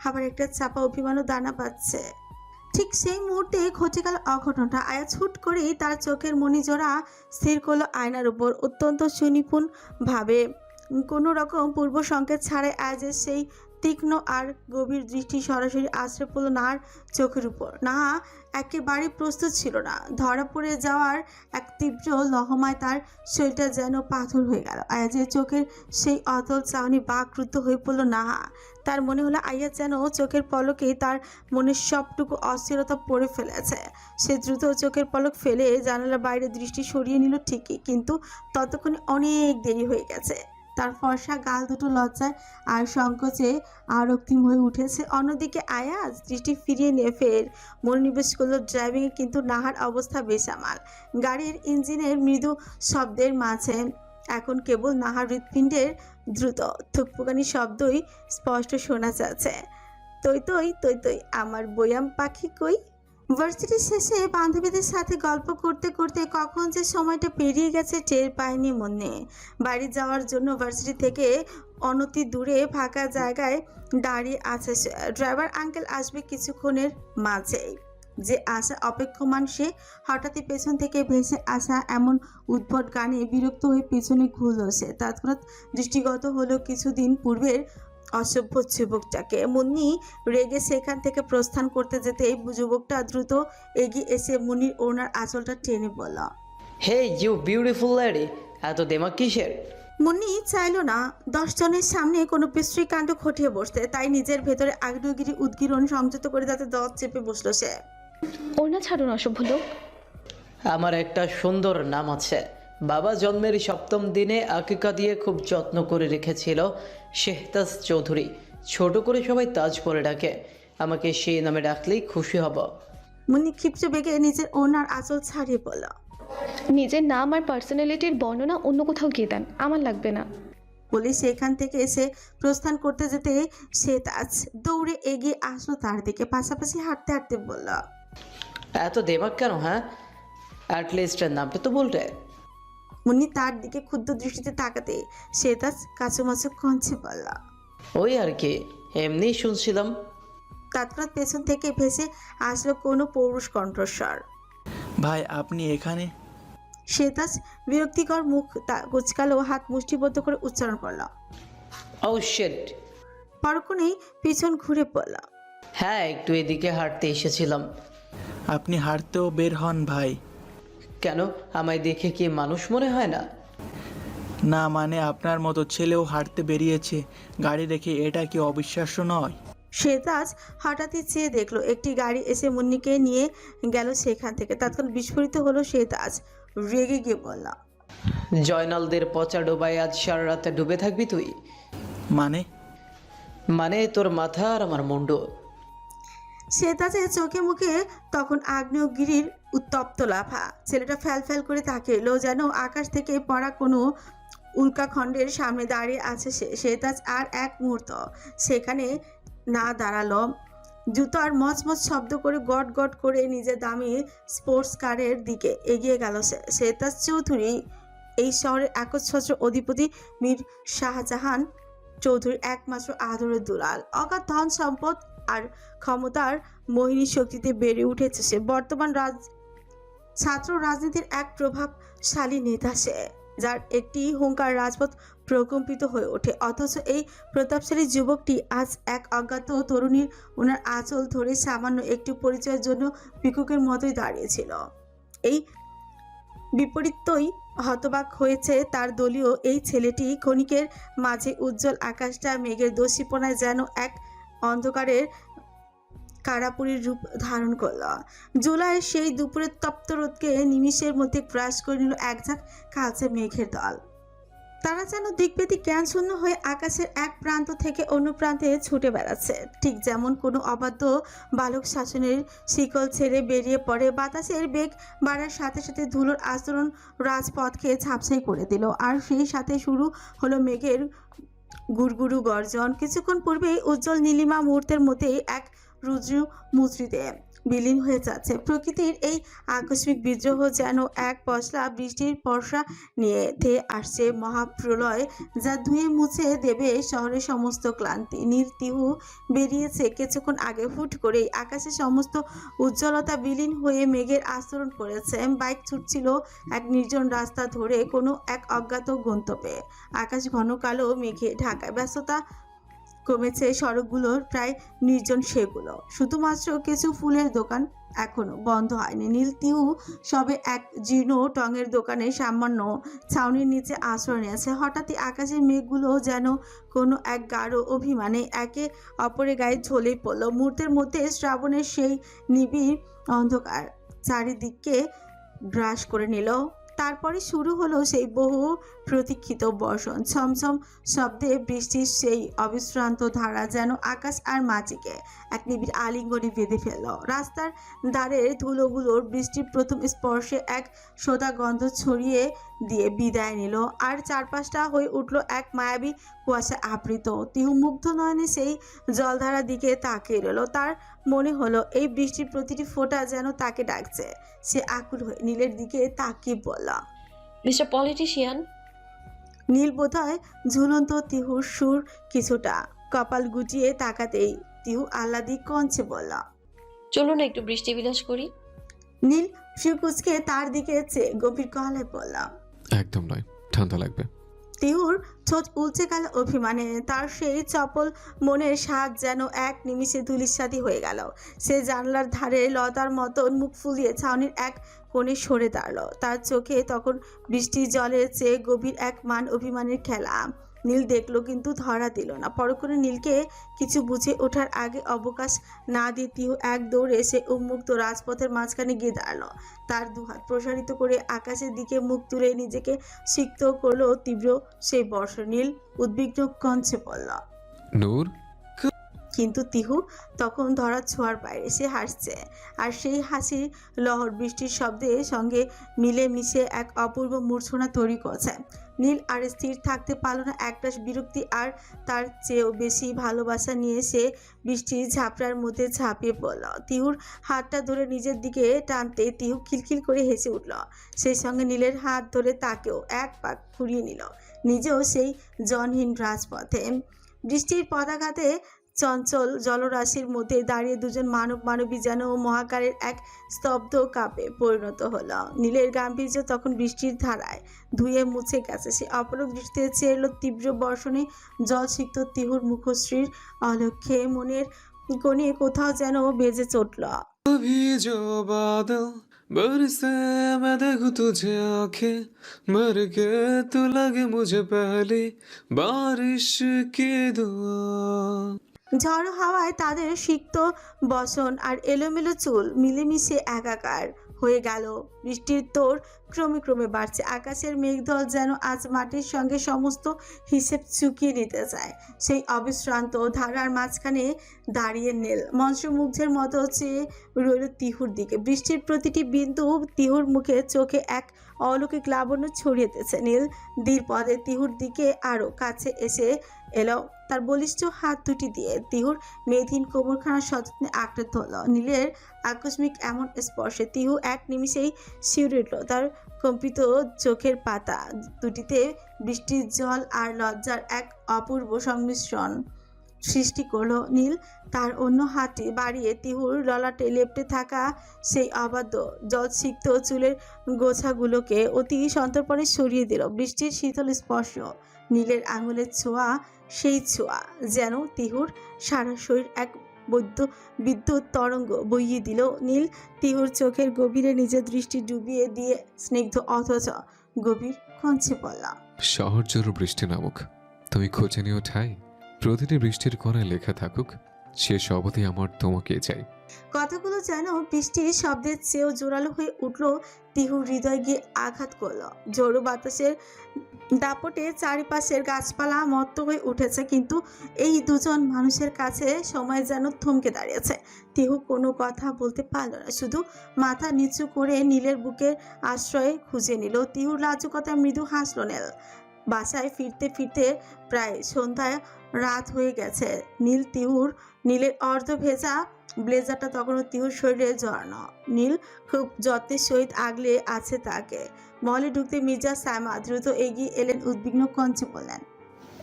আবার একটা চাপা অভিমানও দানা পাচ্ছে। ঠিক সেই মুহূর্তে ঘটে গেল অঘটনটা। আয়াজ হুট করেই তার চোখের মণিজোড়া স্থির করলো আয়নার উপর। অত্যন্ত সুনিপুণ ভাবে, কোনো রকম পূর্ব সংকেত ছাড়াই আয়াজের সেই তীক্ষ্ণ আর গভীর দৃষ্টি সরাসরি আশ্রয় পড়ল নাহার চোখের উপর। নাহা একেবারে প্রস্তুত ছিল না। ধরা পড়ে যাওয়ার এক তীব্র লহমায় তার শরীরটা যেন পাথর হয়ে গেল। আয়াজের চোখের সেই অতল চাহনি বাকরুদ্ধ হয়ে পড়ল নাহা। তার মনে হলো আয়াজ যেন চোখের পলকে তার মনের সবটুকু অস্থিরতা পড়ে ফেলেছে। সে দ্রুত চোখের পলক ফেলে জানালার বাইরে দৃষ্টি সরিয়ে নিল ঠিকই, কিন্তু ততক্ষণে অনেক দেরি হয়ে গেছে। তার ফর্সা গাল দুটো লজ্জায় আর সংকোচে রক্তিম হয়ে উঠেছে। অন্যদিকে আয়াজ দৃষ্টি ফিরিয়ে নিয়ে ফের মনোনিবেশ করলো ড্রাইভিংয়ে, কিন্তু নাহার অবস্থা বেসামাল। গাড়ির ইঞ্জিনের মৃদু শব্দের মাঝে এখন কেবল নাহার হৃৎপিণ্ডের দ্রুত থুকপুকানি শব্দই স্পষ্ট শোনা যাচ্ছে। তৈ তৈ তৈ তৈ আমার বয়াম পাখি কই। ভার্সিটি শেষে বান্ধবীদের সাথে গল্প করতে করতে কখন যে সময়টা পেরিয়ে গেছে টের পায়নি মনে। বাড়ি যাওয়ার জন্য ভার্সিটি থেকে অনতি দূরে ফাঁকা জায়গায় দাঁড়িয়ে আছে সে। ড্রাইভার আঙ্কেল আসবে কিছুক্ষণের মাঝেই। যে আশা অপেক্ষমান সে হঠাৎই পেছন থেকে ভেসে আসা এমন উদ্ভট গানে বিরক্ত হয়ে পেছনে ঘুরল সে। তৎক্ষণাৎ দৃষ্টিগত হলো কিছুদিন পূর্বের অসভ্য যুবকটাকে। মুন্নি রেগে সেখান থেকে প্রস্থান করতে যেতেই যুবকটা দ্রুত এগিয়ে এসে মুন্নির ওনার আঁচলটা টেনে বলল, হে ইউ বিউটিফুল লেডি, এত দেমাক কিসের? মুন্নি চাইল না 10 জনের সামনে কোনো বিশ্রী কাণ্ড ঘটিয়ে বসতে, তাই নিজের ভেতরে আগ্নেয়গিরি উদ্গীরণ সংযত করে তাতে দত চেপে বসলো সে। ওনা ছাড়ুন অসভ্য লোক। আমার একটা সুন্দর নাম আছে। বাবা জন্মের 7ম দিনে আকিকা দিয়ে খুব যত্ন করে রেখেছিল শেহতাজ চৌধুরী। ছোট করে সবাই তাজ বলে ডাকে, আমাকে সেই নামে ডাকলেই খুশি হব। মুন্নি ক্ষিপ্ত বেগে নিজের ওনার আঁচল ছাড়িয়ে বলল, নিজের নাম আর পার্সোনালিটির বর্ণনা অন্য কোথাও গিয়ে দেন, আমার লাগবে না। বলে সেখান থেকে এসে প্রস্থান করতে যেতে সে তাজ দৌড়ে এগিয়ে আসলো তার দিকে। পাশাপাশি হাঁটতে হাঁটতে বলল, এত দেমাক কেন? হ্যাঁ, অ্যাটলিস্ট নামটা তো বলতে। মুন্নি তার দিকে ক্ষুদ্র দৃষ্টিতে তাকাতে সে তাজ কাছুমাছু কঞ্চে বলল, ওই আর কি, এমনি শুনছিলাম। তৎক্ষণাৎ পেছন থেকে ভেসে আসলো কোনো পৌরুষ কণ্ঠস্বর। ভাই আপনি এখানে? শ্বেতাজ বিরক্তিকর মুখ কুচকালো, হাত মুষ্টিবদ্ধ করে উচ্চারণ করল, ও শিট। পরক্ষণেই পিছন ঘুরে পড়ল, হ্যাঁ একটু এদিকে হাঁটতে এসেছিলাম। আপনি হাঁটতেও বের হন ভাই? কেন, আমায় দেখে কি মানুষ মনে হয় না? না মানে আপনার মতো ছেলেও হাঁটতে বেরিয়েছে গাড়ি রেখে, এটা কি অবিশ্বাস্য নয়? শ্বেতাজ হঠাৎই চেয়ে দেখলো একটি গাড়ি এসে মুন্নিকে নিয়ে গেল সেখান থেকে। তৎক্ষণাৎ বিস্ফোরিত হলো শ্বেতাজ, রেগে গিয়ে বলল, জয়নালদের পচা ডোবায় আজ সারা রাতে ডুবে থাকবি তুই? মানে তোর মাথা আর আমার মুন্ডু। শ্বেতাজের চোখে মুখে তখন আগ্নেয়গিরির উত্তপ্ত লাভা। ছেলেটা ফ্যাল ফ্যাল করে তাকিয়ে যেন আকাশ থেকে পড়া কোনো উল্কাখণ্ডের সামনে দাঁড়িয়ে আছে সে। শ্বেতাজ আর এক মুহূর্ত সেখানে না দাঁড়ালো। জুতার মচমচ শব্দ করে গট গট করে নিজের দামি স্পোর্টস কারের দিকে এগিয়ে গেল সে। শ্বেতাজ চৌধুরী এই শহরের একচ্ছত্র অধিপতি মীর শাহজাহান চৌধুরীর একমাত্র আদরের দুলাল। অগাধ ধন সম্পদ আর ক্ষমতার মোহিনী শক্তিতে বেড়ে উঠেছে সে। বর্তমান ছাত্র রাজনীতির এক প্রভাবশালী নেতা সে, যার একটি হুঙ্কার রাজপথ প্রকম্পিত হয়ে ওঠে। অথচ এই প্রতাপশালী যুবকটি আজ এক অজ্ঞাত তরুণীর ওনার আঁচল ধরে সামান্য একটু পরিচয়ের জন্য ভিক্ষুকের মতোই দাঁড়িয়েছিল। এই বিপরীতই হতবাক হয়েছে তার দলীয় এই ছেলেটি। ক্ষণিকের মাঝে উজ্জ্বল আকাশটা মেঘের দস্যিপনায় যেন এক অন্ধকারের কারাপুরীর রূপ ধারণ করল। জুলাইয়ের সেই দুপুরের তপ্ত রোদকে নিমিষের মধ্যে গ্রাস করে নিল এক ঝাঁক কালচে মেঘের দল। তারা যেন দিকবেদি জ্ঞান শূন্য হয়ে আকাশের এক প্রান্ত থেকে অন্য প্রান্তে ছুটে বেড়াচ্ছে, ঠিক যেমন কোনো অবাধ্য বালক শাসনের শিকল ছেড়ে বেরিয়ে পড়ে। বাতাসের বেগ বাড়ার সাথে সাথে ধুলোর আস্তরণ রাজপথকে ঝাপসাই করে দিল, আর সেই সাথে শুরু হলো মেঘের গুড়গুড়ু গর্জন। কিছুক্ষণ পূর্বেই উজ্জ্বল নীলিমা মুহূর্তের মধ্যেই এক রুদ্র মুদ্রিতে বিলীন হয়ে যাচ্ছে। প্রকৃতির এই আকস্মিক বিদ্রোহ যেন এক পশলা বৃষ্টির বর্ষা নিয়ে ধেয়ে আসছে মহাপ্রলয়, যা ধুয়ে মুছে দেবে শহরের সমস্ত ক্লান্তি। নীলতিহু বেরিয়েছে কিছুক্ষণ আগে, হুট করেই আকাশে সমস্ত উজ্জ্বলতা বিলীন হয়ে মেঘের আস্তরণ পড়েছে। বাইক ছুটছিল এক নির্জন রাস্তা ধরে কোনো এক অজ্ঞাত গন্তব্যে। আকাশ ঘন কালো মেঘে ঢাকা, ব্যস্ততা কমেছে সড়কগুলোর প্রায় নির্জন সেগুলো, শুধুমাত্র কিছু ফুলের দোকান এখনো বন্ধ হয়নি। নীল তিহু সবে এক জীর্ণ টঙের দোকানে সামান্য ছাউনির নিচে আশ্রয় নিয়েছে। হঠাৎই আকাশের মেঘগুলো যেন কোনো এক গাঢ় অভিমানে একে অপরের গায়ে ঝলে পড়ল। মুহূর্তের মধ্যে শ্রাবণের সেই নিবিড় অন্ধকার চারিদিককে গ্রাস করে নিল। তারপরে শুরু হলো সেই বহু প্রতীক্ষিত বর্ষণ। ছমছম শব্দে বৃষ্টির সেই অবিশ্রান্ত ধারা যেন আকাশ আর মাটিকে এক নিবিড় আলিঙ্গনে বেঁধে ফেলল। রাস্তার ধারের ধুলোগুলোর বৃষ্টির প্রথম স্পর্শে এক সোদা গন্ধ ছড়িয়ে দিয়ে বিদায় নিল, আর চারপাশটা হয়ে উঠল এক মায়াবী কুয়াশা আবৃত। তিহু মুগ্ধ নয়নে সেই জলধারার দিকে তাকিয়ে রইল। তার মনে হলো এই বৃষ্টির প্রতিটি ফোঁটা যেন তাকে ডাকছে। সে আকুল হয়ে নীলের দিকে তাকিয়ে বলল, মিস্টার পলিটিশিয়ান। নীল বোধহয় ঝুলন্ত তিহুর সুর কিছুটা কপাল গুটিয়ে তাকাতেই তিহু আহ্লাদি কঞ্চে বলল, চলুন না একটু বৃষ্টি বিলাস করি। নীল শিকুচকে তার দিকে চেয়ে গভীর গলায় বলল, একদম নয়, ঠান্ডা লাগবে। তিহুর ঠোঁট উলচে গেল অভিমানে। তার সেই চপল মনের স্বাদ যেন এক নিমিষে ধূলিসাৎ হয়ে গেল। সে জানলার ধারে লতার মতন মুখ ফুলিয়ে ছাউনির এক কোণে সরে দাঁড়ালো। তার চোখে তখন বৃষ্টির জলের চেয়ে গভীর এক মান অভিমানের খেলা। নীল দেখলো কিন্তু ধরা দিল না। পরক্ষণে নীলকে কিছু বুঝে ওঠার আগে অবকাশ না দিয়ে তিহু এক দৌড়ে সে উন্মুক্ত রাজপথের মাঝখানে গিয়ে দাঁড়ালো। তার দুহাত প্রসারিত করে আকাশের দিকে মুখ তুলে নিজেকে সিক্ত করলো তীব্র সেই বর্ষ। নীল উদ্বিগ্ন কঞ্চে পড়ল, নূর। কিন্তু তিহু তখন ধরার ছোঁয়ার বাইরে। সে হাসছে, আর সেই হাসির লহর বৃষ্টির শব্দের সঙ্গে মিলে মিশে এক অপূর্ব মূর্ছনা তৈরি করছে। নীল আর স্থির থাকতে পারল না। একটা বিরক্তি আর তার চেয়েও বেশি ভালোবাসা নিয়ে সে বৃষ্টির ঝাপড়ার মধ্যে ঝাঁপিয়ে পড়ল। তিহুর হাতটা ধরে নিজের দিকে টানতে তিহু খিলখিল করে হেসে উঠল। সেই সঙ্গে নীলের হাত ধরে তাকেও এক পাক ঘুরিয়ে নিল, নিজেও সেই জনহীন রাজপথে। বৃষ্টির পদাঘাতে চঞ্চল জলরাশির মধ্যে দাঁড়িয়ে দুজন মানবী যেন মহাকারের এক স্তব্ধ কাপে পরিণত হলো। নীলের গাম্ভীর্য তখন বৃষ্টির ধারায় ধুয়ে মুছে গেছে। সে অপলক দৃষ্টিতে চেয়ে এলো তীব্র বর্ষণে জলসিক্ত তিহুর মুখশ্রীর অলক্ষ্যে। মনের কোণে কোথাও যেন বেজে চটল, बरसे मैं देखूं तुझे आंखें भर के, तू लगे मुझे पहली बारिश की दुआ। ঝড় হাওয়ায় তাদের সিক্ত বসন আর এলোমেলো চুল মিলেমিশে একাকার হয়ে গেল। বৃষ্টির তোর ক্রমে ক্রমে বাড়ছে। আকাশের মেঘদল যেন আজ মাটির সঙ্গে সমস্ত হিসেব চুকিয়ে নিতে চায়। সেই অবিশ্রান্ত ধারার মাঝখানে দাঁড়িয়ে নীল মন্ত্রমুগ্ধের মতো চেয়ে রইল তিহুর দিকে। বৃষ্টির প্রতিটি বিন্দু তিহুর মুখে চোখে এক অলৌকিক লাবণ্য ছড়িয়েতেছে। নীল ধীর পদে তিহুর দিকে আরো কাছে এসে এলো। তার বলিষ্ঠ হাত দুটি দিয়ে তিহুর মেধহীন কোমরখানা সযত্নে আঁকড়ে ধরল। নীলের আকস্মিক এমন স্পর্শে তিহু এক নিমিষেই শিউরে উঠল। তার কম্পিত চোখের পাতা দুটিতে বৃষ্টির জল আর লজ্জার এক অপূর্ব সংমিশ্রণ সৃষ্টি করল। নীল তার অন্য হাতটি বাড়িয়ে তিহুর ললাটে লেপ্টে থাকা সেই অবাধ্য জলসিক্ত চুলের গোছাগুলোকে অতি সন্তর্পণে সরিয়ে দিল। বৃষ্টির শীতল স্পর্শ, নীলের আঙুলের ছোঁয়া, সেই ছোঁয়া যেন তিহুর সারা শরীর এক বিদ্যুৎ তরঙ্গ বইয়ে দিল। নীল তিহুর চোখের গভীরে নিজের দৃষ্টি ডুবিয়ে দিয়ে স্নিগ্ধ অথচ গভীর কঞ্চে পড়লাম, শহর জোর বৃষ্টি নামুক, তুমি খোঁজে নিও ঠাই, প্রতিটি বৃষ্টির কোণায় লেখা থাকুক, শেষ অবধি আমার তোমাকে চাই। কথাগুলো যেন বৃষ্টির শব্দের চেয়েও জোরালো হয়ে উঠল। তিহুর হৃদয় গিয়ে আঘাত করল। ঝোড়ো বাতাসের দাপটে চারিপাশের গাছপালা মত্ত হয়ে উঠেছে, কিন্তু এই দুজন মানুষের কাছে সময় যেন থমকে দাঁড়িয়েছে। তিহু কোনো কথা বলতে পারল না, শুধু মাথা নিচু করে নীলের বুকের আশ্রয় খুঁজে নিল। তিহুর লাজুকতায় মৃদু হাসল নীল। বাসায় ফিরতে ফিরতে প্রায় সন্ধ্যায় রাত হয়ে গেছে। নীলের অর্ধ ভেজা ব্লেজারটা তখনও তিহুর শরীরে জড়ানো। নীল খুব যত্নের সহিত আগলে আছে তাকে। মহলে ঢুকতে মির্জা সায়মা দ্রুত এগিয়ে এলেন, উদ্বিগ্ন কঞ্চে বললেন,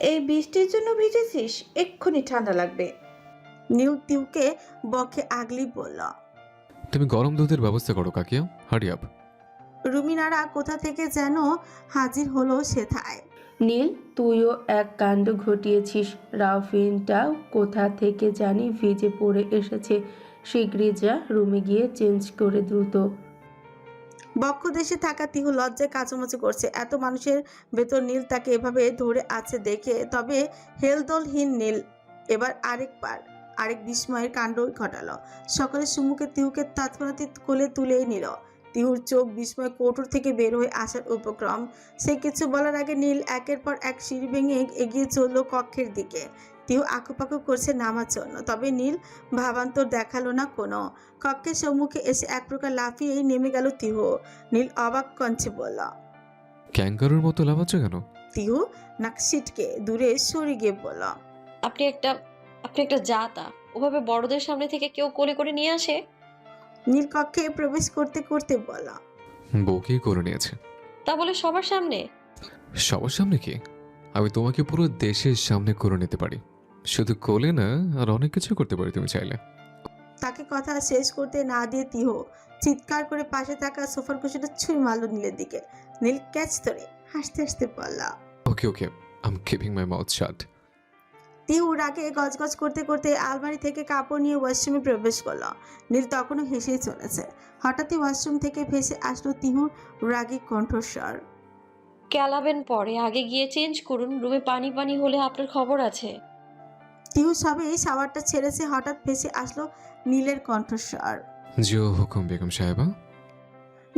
এই বৃষ্টির জন্য ভিজেছিস, এক্ষুনি ঠান্ডা লাগবে। নীল তিহুকে বক্ষে আগলি বলল, তুমি গরম দুধের ব্যবস্থা করো কাকিয়া, হারি আপ। রুমিনারা কোথা থেকে যেন হাজির হলো সেথায়। নীল, তুইও এক কাণ্ড ঘটিয়েছিস। রাউফিনটা কোথা থেকে জানি ভিজে পড়ে এসেছে। শীঘ্রই যা, রুমে গিয়ে চেঞ্জ করে দ্রুত। বক্ষ দেশে থাকা তিহু লজ্জায় কাচুমাচু করছে। এত মানুষের ভেতর নীল তাকে এভাবে ধরে আছে দেখে। তবে হেলদোলহীন নীল এবার আরেক বিস্ময়ের কাণ্ড ঘটালো। সকলের সম্মুখে তিহুকে তৎক্ষণাৎ কোলে তুলে নিল। তিহুর চোখ বিস্ময় কৌটোর থেকে বের হয়ে আসার উপক্রম। সে কিছু বলার আগে নীল একের পর এক সিঁড়ি ভেঙে এগিয়ে চলল কক্ষের দিকে। তিহু আঁকুপাকু করছে নামার জন্য, তবে নীল ভাবান্তর দেখালো না কোনো। কক্ষের সম্মুখে এসে এক প্রকার লাফিয়েই নেমে গেল তিহু। নীল অবাক কণ্ঠে বলল, ক্যাঙ্গারুর মতো লাফাচ্ছ কেন? তিহু নাক সিটকে দূরে সরে গিয়ে বলল, আপনি একটা জাতা। ওভাবে বড়দের সামনে থেকে কেউ কোলে করে নিয়ে আসে? নীল কক্ষে প্রবেশ করতে করতে বলল, বউকেই করে নিয়েছে। তা বলে সবার সামনে? সবার সামনে কি? আমি তোমাকে পুরো দেশের সামনে করে নিতে পারি। শুধু কোলে না, আর অনেক কিছু করতে পারি তুমি চাইলে। তাকে কথা শেষ করতে না দিয়ে তিহু চিৎকার করে পাশে থাকা সোফার কুশনটা ছুঁড়ে মারল নীলের দিকে। নীল ক্যাচ ধরে হাসতে হাসতে বলল, okay okay, I am keeping my mouth shut. Tihu রাগে গজগজ করতে করতে আলমারি থেকে কাপড় নিয়ে ওয়াশরুমে প্রবেশ করলো। নীল তখনও হেসেই চলেছে। হঠাৎই ওয়াশরুম থেকে ভেসে আসলো তিহুর রাগী কণ্ঠস্বর, ক্যালাবেন পরে, আগে গিয়ে চেঞ্জ করুন। রুমে পানি পানি হলে আপনার খবর আছে। তিহু সবেই শাওয়ারটা ছেড়েছে, হঠাৎ ভেসে আসলো নীলের কণ্ঠস্বর, জো হুকুম বেগম সাহেবা।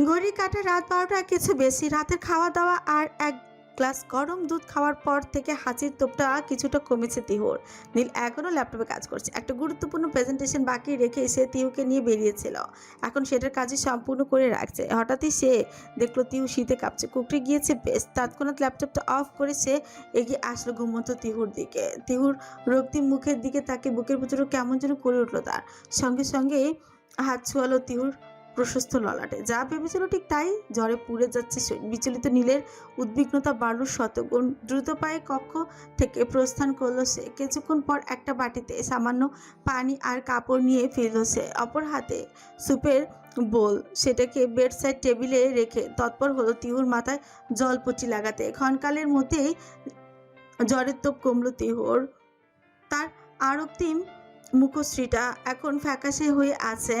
ঘড়ি কাটা রাত 12টা কিছু বেশি। রাতের খাওয়া দাওয়া আর এক গ্লাস গরম দুধ খাওয়ার পর থেকে হাঁচির তোপটা কিছুটা কমেছে তিহুর। নীল এখনও ল্যাপটপে কাজ করছে। একটা গুরুত্বপূর্ণ প্রেজেন্টেশন বাকি রেখে সে তিহুকে নিয়ে বেরিয়েছিল। এখন সেটার কাজই সম্পূর্ণ করে রাখছে। হঠাৎই সে দেখলো তিহু শীতে কাঁপছে, কুকড়ে গিয়েছে বেশ। তৎক্ষণাৎ ল্যাপটপটা অফ করে সে এগিয়ে আসলো ঘুমন্ত তিহুর দিকে। তিহুর রক্তিম মুখের দিকে তাকে বুকের ভিতরে কেমন যেন করে উঠলো তার। সঙ্গে সঙ্গে হাত ছোঁয়ালো তিহুর প্রশস্ত ললাটে। যা ভেবেছিল ঠিক তাই, জ্বরে পুড়ে যাচ্ছে শরীর। বিচলিত নীলের উদ্বিগ্নতা বাড়ল শতগুণ। দ্রুত পায়ে কক্ষ থেকে প্রস্থান করলো সে। কিছুক্ষণ পর একটা বাটিতে সামান্য পানি আর কাপড় নিয়ে ফিরল সে। অপর হাতে সুপের বোল, সেটাকে বেডসাইড টেবিলে রেখে তৎপর হলো তিহুর মাথায় জলপট্টি লাগাতে। ক্ষণকালের মধ্যেই জ্বরের তোপ কমল তিহুর। তার আরক্তিম মুখশ্রীটা এখন ফ্যাকাশে হয়ে আছে।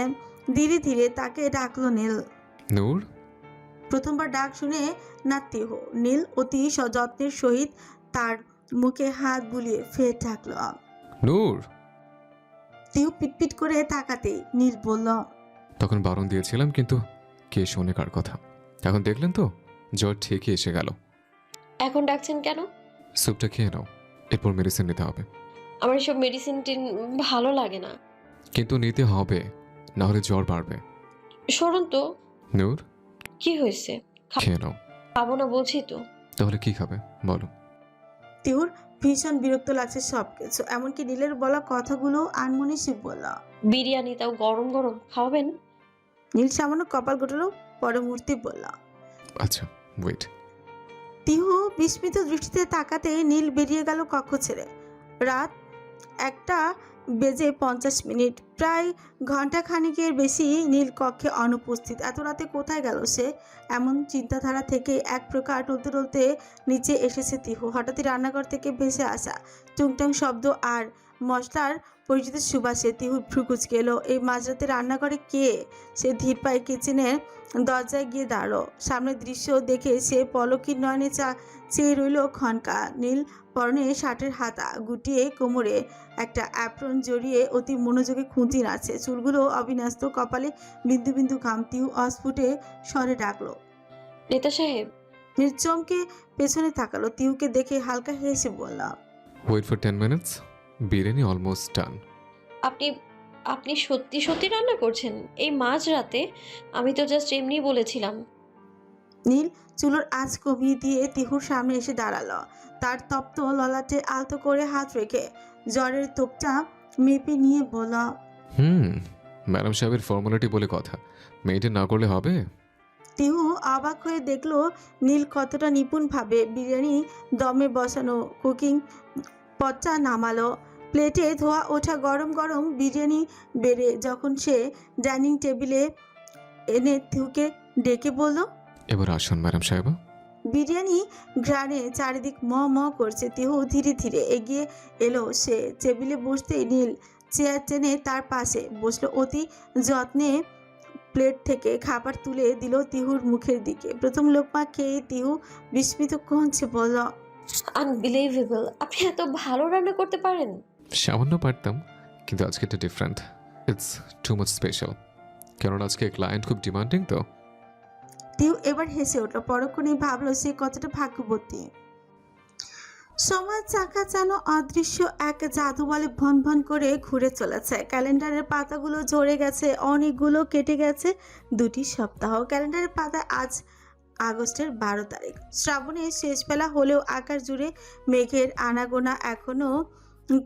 ধীরে ধীরে তাকে ডাকলো নীল। নূর। প্রথমবার ডাক শুনে না তিহু। নীল অতি সযত্নের সহিত তার মুখে হাত বুলিয়ে ফের ডাকলো, নূর। তিহু পিটপিট করে তাকাতেই নীল বলল, তখন বারণ দিয়েছিলাম, কিন্তু কে শোনে কার কথা? এখন দেখলেন তো, জ্বর ঠিকই এসে গেল। এখন ডাকছেন কেন? স্যুপটা খেয়ে নাও, এরপর মেডিসিন নিতে হবে। আমার এসব মেডিসিন ভালো লাগে না। কিন্তু নিতে হবে, না হলে জ্বর বাড়বে। সরুন তো। নূর, কি হয়েছে? খেয়ে নাও। খাবো না বলছি তো। তাহলে কি খাবে বলো? তিহুর ভীষণ বিরক্ত লাগছে সবকিছু, এমনকি নীলের বলা কথাগুলো আনমনীষী বলা। বিরিয়ানি, তাও গরম গরম খাওয়াবেন? নীল সামান্য কপাল গোটালো, পরে মূর্তি বলল, আচ্ছা ওয়েট। তিহু বিস্মিত দৃষ্টিতে তাকাতে নীল বেরিয়ে গেল কক্ষ ছেড়ে। রাত 1:50, প্রায় ঘন্টা খানিকের বেশি নীল কক্ষে অনুপস্থিত। এত রাতে কোথায় গেল সে? এমন চিন্তাধারা থেকে এক প্রকার টলতে টলতে নিচে এসেছে তিহু। হঠাৎই রান্নাঘর থেকে ভেসে আসা টুংটাং শব্দ আর মশলার পরিচিত সুবাসে তিহুর ভ্রু কুঁচকে এলো। এই মাঝরাতে রান্নাঘরে কে? সে ধীর পায়ে কিচেনের দরজায় গিয়ে দাঁড়ালো। সামনের দৃশ্য দেখে সে পলকির নয়নে চেয়ে রইল ক্ষণকাল। নীল পরনে শার্টের হাতা গুটিয়ে কোমরে একটা অ্যাপ্রন জড়িয়ে অতি মনোযোগে খুঁজি নাড়ছে। চুলগুলো অবিন্যস্ত, কপালে বিন্দু বিন্দু ঘাম। তিহু অস্ফুটে স্বরে ডাকলো, নেতা সাহেব। নীল চমকে পেছনে তাকালো। তিহুকে দেখে হালকা হেসে বলল, wait for 10 minutes, biryani almost done. আপনি সত্যি সত্যি রান্না করছেন এই মাঝ রাতে? আমি তো জাস্ট এমনি বলেছিলাম। নীল চুলোর আঁচ কমিয়ে দিয়ে তিহুর সামনে এসে দাঁড়ালো। তার তপ্ত ললাটে আলতো করে হাত রেখে জ্বরের তোপটা মেপে নিয়ে বলল, ম্যাডাম সাহেবের ফর্মালিটি বলে কথা, মেয়েটা না করলে হবে? তিহু অবাক হয়ে দেখলো নীল কতটা নিপুণভাবে বিরিয়ানি দমে বসানো কুকিং পটটা নামালো। প্লেটে ধোয়া ওঠা গরম গরম বিরিয়ানি বেড়ে যখন সে ডাইনিং টেবিলে এনে তিহুকে ডেকে বলল, এবার আসুন ম্যাডাম সাহেবা। বিরিয়ানি ঘ্রাণে চারিদিক ম ম করছে। তিহু ধীরে ধীরে এগিয়ে এলো। সে টেবিলে বসতেই নীল চেয়ার টেনে তার পাশে বসলো। অতি যত্নে প্লেট থেকে খাবার তুলে দিল তিহুর মুখের দিকে। প্রথম লোকমা খেয়ে তিহু বিস্মিত কঞ্চে বলল, আনবিলিভেবল, আপনি এত ভালো রান্না করতে পারেন? সামান্য পারতাম, কিন্তু আজকে এটা different. It's too much special, কারণ আজকে ক্লায়েন্ট খুব ডিমান্ডিং তো। তিহু এবার হেসে উঠল। পরক্ষণেই ভাবলো সে কতটা ভাগ্যবতী। সময় চাকা যেন অদৃশ্য এক জাদু বলে ভন ভন করে ঘুরে চলেছে। ক্যালেন্ডারের পাতাগুলো ঝরে গেছে, অনেকগুলো কেটে গেছে 2টি সপ্তাহ। ক্যালেন্ডারের পাতা আজ আগস্টের 12 তারিখ। শ্রাবণের শেষ বেলা হলেও আকাশ জুড়ে মেঘের আনাগোনা এখনো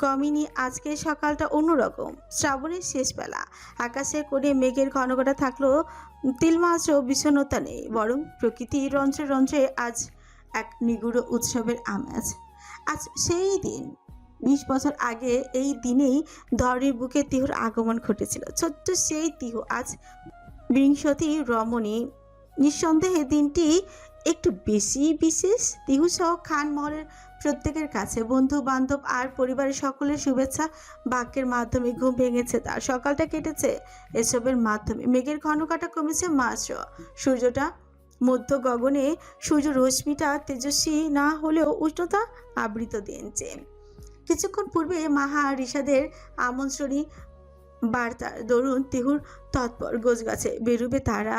কমেনি। আজকে সকালটা অন্যরকম। শ্রাবণের শেষ বেলা, আকাশের কোণে মেঘের ঘনঘটা থাকলেও তিলমাত্র বিষণ্ণতা নেই, বরং প্রকৃতি রন্ধ্রে রন্ধ্রে আজ এক নিগুড় উৎসবের আমেজ। আজ সেই দিন 20 বছর আগে এই দিনেই ধরের বুকে তিহুর আগমন ঘটেছিল। ছোট্ট সেই তিহু আজ বিংশতি রমণী। নিঃসন্দেহে দিনটি একটু বেশি বিশেষ। তিহু সহ খান মহলের প্রত্যেকের কাছে, বন্ধু বান্ধব আর পরিবারের সকলের শুভেচ্ছা বাক্যের মাধ্যমে ঘুম ভেঙেছে তার। সকালটা কেটেছে এসবের মাধ্যমে। মেঘের ঘনঘটা কমেছে মাত্র। সূর্যটা মধ্য গগনে, সূর্য রশ্মিটা তেজস্বী না হলেও উষ্ণতা আবৃত দিনছে। কিছুক্ষণ পূর্বে মাহা ঋষাদের আমন্ত্রণী বার্তার দরুন তিহুর তৎপর গোছগাছে বেরুবে তারা।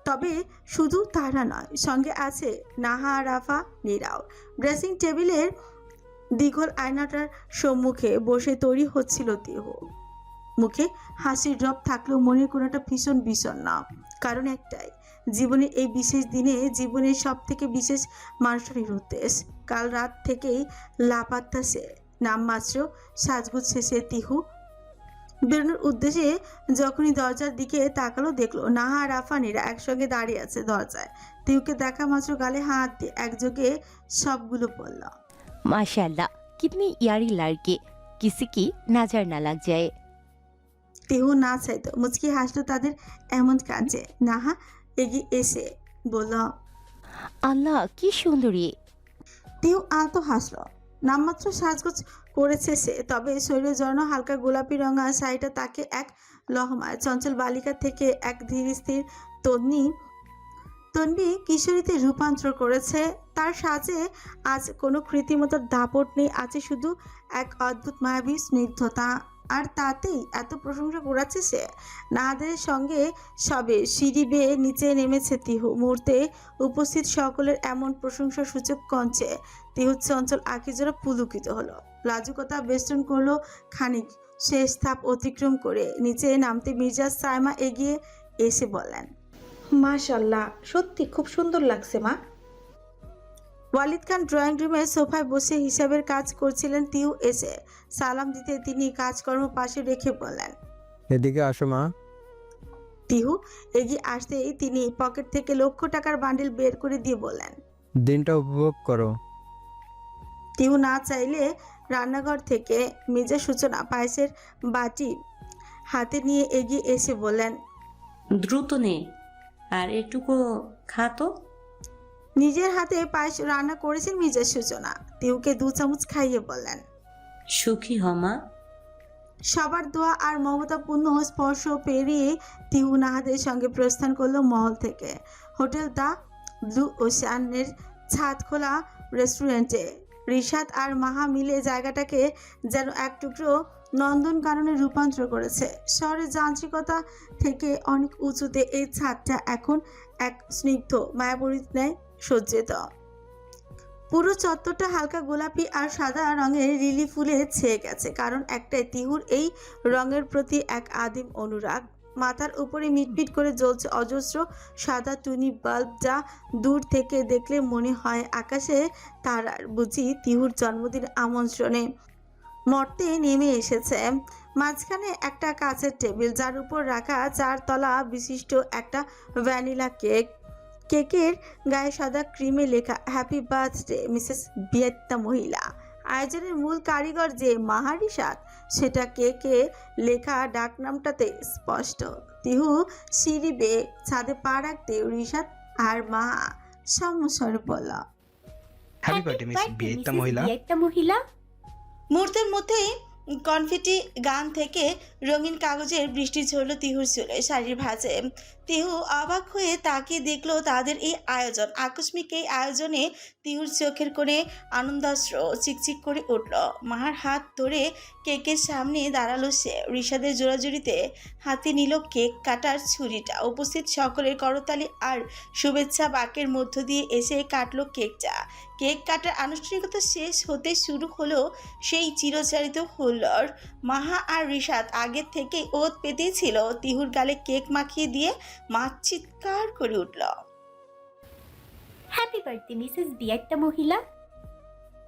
তবে শুধু তারা নয়, সঙ্গে আছে নাহা, রাফা, নীরাও। ড্রেসিং টেবিলের দীঘল আয়নাটার সম্মুখে বসে তৈরি হচ্ছিল তিহু। মুখে হাসির রব থাকলেও মনের কোনোটা ভীষণ বিষণ্ণ। কারণ একটাই, জীবনের এই বিশেষ দিনে জীবনের সব থেকে বিশেষ মানুষটার উদ্দেশ। কাল রাত থেকেই লাপাত্তা সে। নামমাত্র সাজগুজ শেষে তিহু বেরোনোর উদ্দেশ্যে যখনই দরজার দিকে তাকালো, দেখলো নাহা, রাফা, নীরা একসঙ্গে দাঁড়িয়ে আছে দরজায়। তিহুকে দেখা মাত্র গালে হাত দিয়ে একযোগে সবগুলো বলল, माशाल्लाह, कितनी यारी लड़की, किसी की नजर न लग जाए। তিহু না চাইতো মুচকি হাসলো তাদের এমন কাজে। নাহা এগিয়ে এসে বলল, আল্লাহ কি সুন্দরী। তিহু আলতো হাসলো। নামমাত্র সাজগোজ করেছে সে, তবে শরীরে জড়ানো হালকা গোলাপি রঙা শাড়িটা তাকে এক লহমায় চঞ্চল বালিকা থেকে এক ধীর স্থির তন্বী কিশোরীতে রূপান্তর করেছে। তার সাজে আজ কোনো কৃত্রিমতার দাপট নেই, আছে শুধু এক অদ্ভুত মায়াবী স্নিগ্ধতা। আর তাতেই এত প্রশংসা করাচ্ছে সে। নাহাদের সঙ্গে সবে সিঁড়ি বেয়ে নিচে নেমেছে তিহু। মুহূর্তে উপস্থিত সকলের এমন প্রশংসা সূচক কঞ্চে তিহুর চঞ্চল আঁকিজোড়া পুলকিত হলো। লাজুকতা বেষ্টন করলো খানিক। শেষ ধাপ অতিক্রম করে নিচে নামতে মির্জা সাইমা এগিয়ে এসে বলেন, মাশাল্লাহ, সত্যি খুব সুন্দর লাগছে মা। ওয়ালিদ খান ড্রয়িং রুমের সোফায় বসে হিসাবের কাজ করছিলেন। তিহু এসে সালাম দিতে তিনি কাজকর্ম পাশে রেখে বললেন, এদিকে আসো মা। তিহু এগিয়ে আসতেই তিনি পকেট থেকে লক্ষ টাকার বান্ডিল বের করে দিয়ে বললেন, দিনটা উপভোগ করো। তিহু না চাইলে রান্নাঘর থেকে মেজা সূচনা পায়েসের বাটি হাতে নিয়ে এগিয়ে এসে বললেন, দ্রুত নে, আর এটুকু খাতো। নিজের হাতে পায়েস রান্না করেছেন মেজা সূচনা। তিহুকে 2 চামচ খাইয়ে বললেন, সুখী হমা। সবার দোয়া আর মমতাপূর্ণ স্পর্শ পেরিয়ে তিহু নাহাদের সঙ্গে প্রস্থান করলো মহল থেকে। হোটেল দ্য ব্লু ওশানের ছাদ খোলা রেস্টুরেন্টে রিশাদ আর মাহা মিলে জায়গাটাকে যেন এক টুকরো নন্দনকাননে রূপান্তর করেছে। শহরের যান্ত্রিকতা থেকে অনেক উঁচুতে এই ছাদটা এখন এক স্নিগ্ধ মায়াবরীর ন্যায় সজ্জিত। পুরো চত্বরটা হালকা গোলাপি আর সাদা রঙের লিলি ফুলে ছেয়ে গেছে। কারণ একটাই, তিহুর এই রঙের প্রতি এক আদিম অনুরাগ। মাথার উপরে মিটমিট করে জ্বলছে অজস্র সাদা টুনি বাল্ব, যা দূর থেকে দেখলে মনে হয় আকাশে তারার বুঝি তিহুর জন্মদিন আমন্ত্রণে মর্তে নেমে এসেছে। মাঝখানে একটা কাচের টেবিল, যার উপর রাখা 4 তলা বিশিষ্ট একটা ভ্যানিলা কেক। কেকের গায়ে সাদা ক্রিমে লেখা হ্যাপি বার্থডে মিসেস বিয়েত্তা মহিলা। আয়োজনের মূল কারিগর যে মাহা রিশাদ, সেটা কেকে লেখা ডাকনামটাতে স্পষ্ট। তিহু সিঁড়ি বেয়ে ছাদে পা রাখতে রিশাদ আর মাহা সমস্বরে বলল। হ্যাপি বার্থডে মিস বিয়েতা মহিলা। একটা মহিলা। মুহূর্তের মধ্যেই কনফেটি গান থেকে রঙিন কাগজের বৃষ্টি ঝরল তিহুর চুলে শাড়ির ভাঁজে। তিহু অবাক হয়ে তাকিয়ে দেখলো তাদের এই আয়োজন। আকস্মিক এই আয়োজনে তিহুর চোখের কোণে আনন্দাশ্র চিকচিক করে উঠল। মাহার হাত ধরে কেকের সামনে দাঁড়ালো সে। রিশাদের জোড়াজুড়িতে হাতে নিল কেক কাটার ছুরিটা। উপস্থিত সকলের করতালি আর শুভেচ্ছা বাকের মধ্য দিয়ে এসে কাটলো কেকটা। কেক কাটার আনুষ্ঠানিকতা শেষ হতে শুরু হলো সেই চিরচারিত হুল্লোড়। মাহা আর রিশাদ আগের থেকেই ওত পেতেই ছিল। তিহুর গালে কেক মাখিয়ে দিয়ে মা চিৎকার করে উঠল। হ্যাপি বার্থডে মিসেস বিয়েতা মহিলা।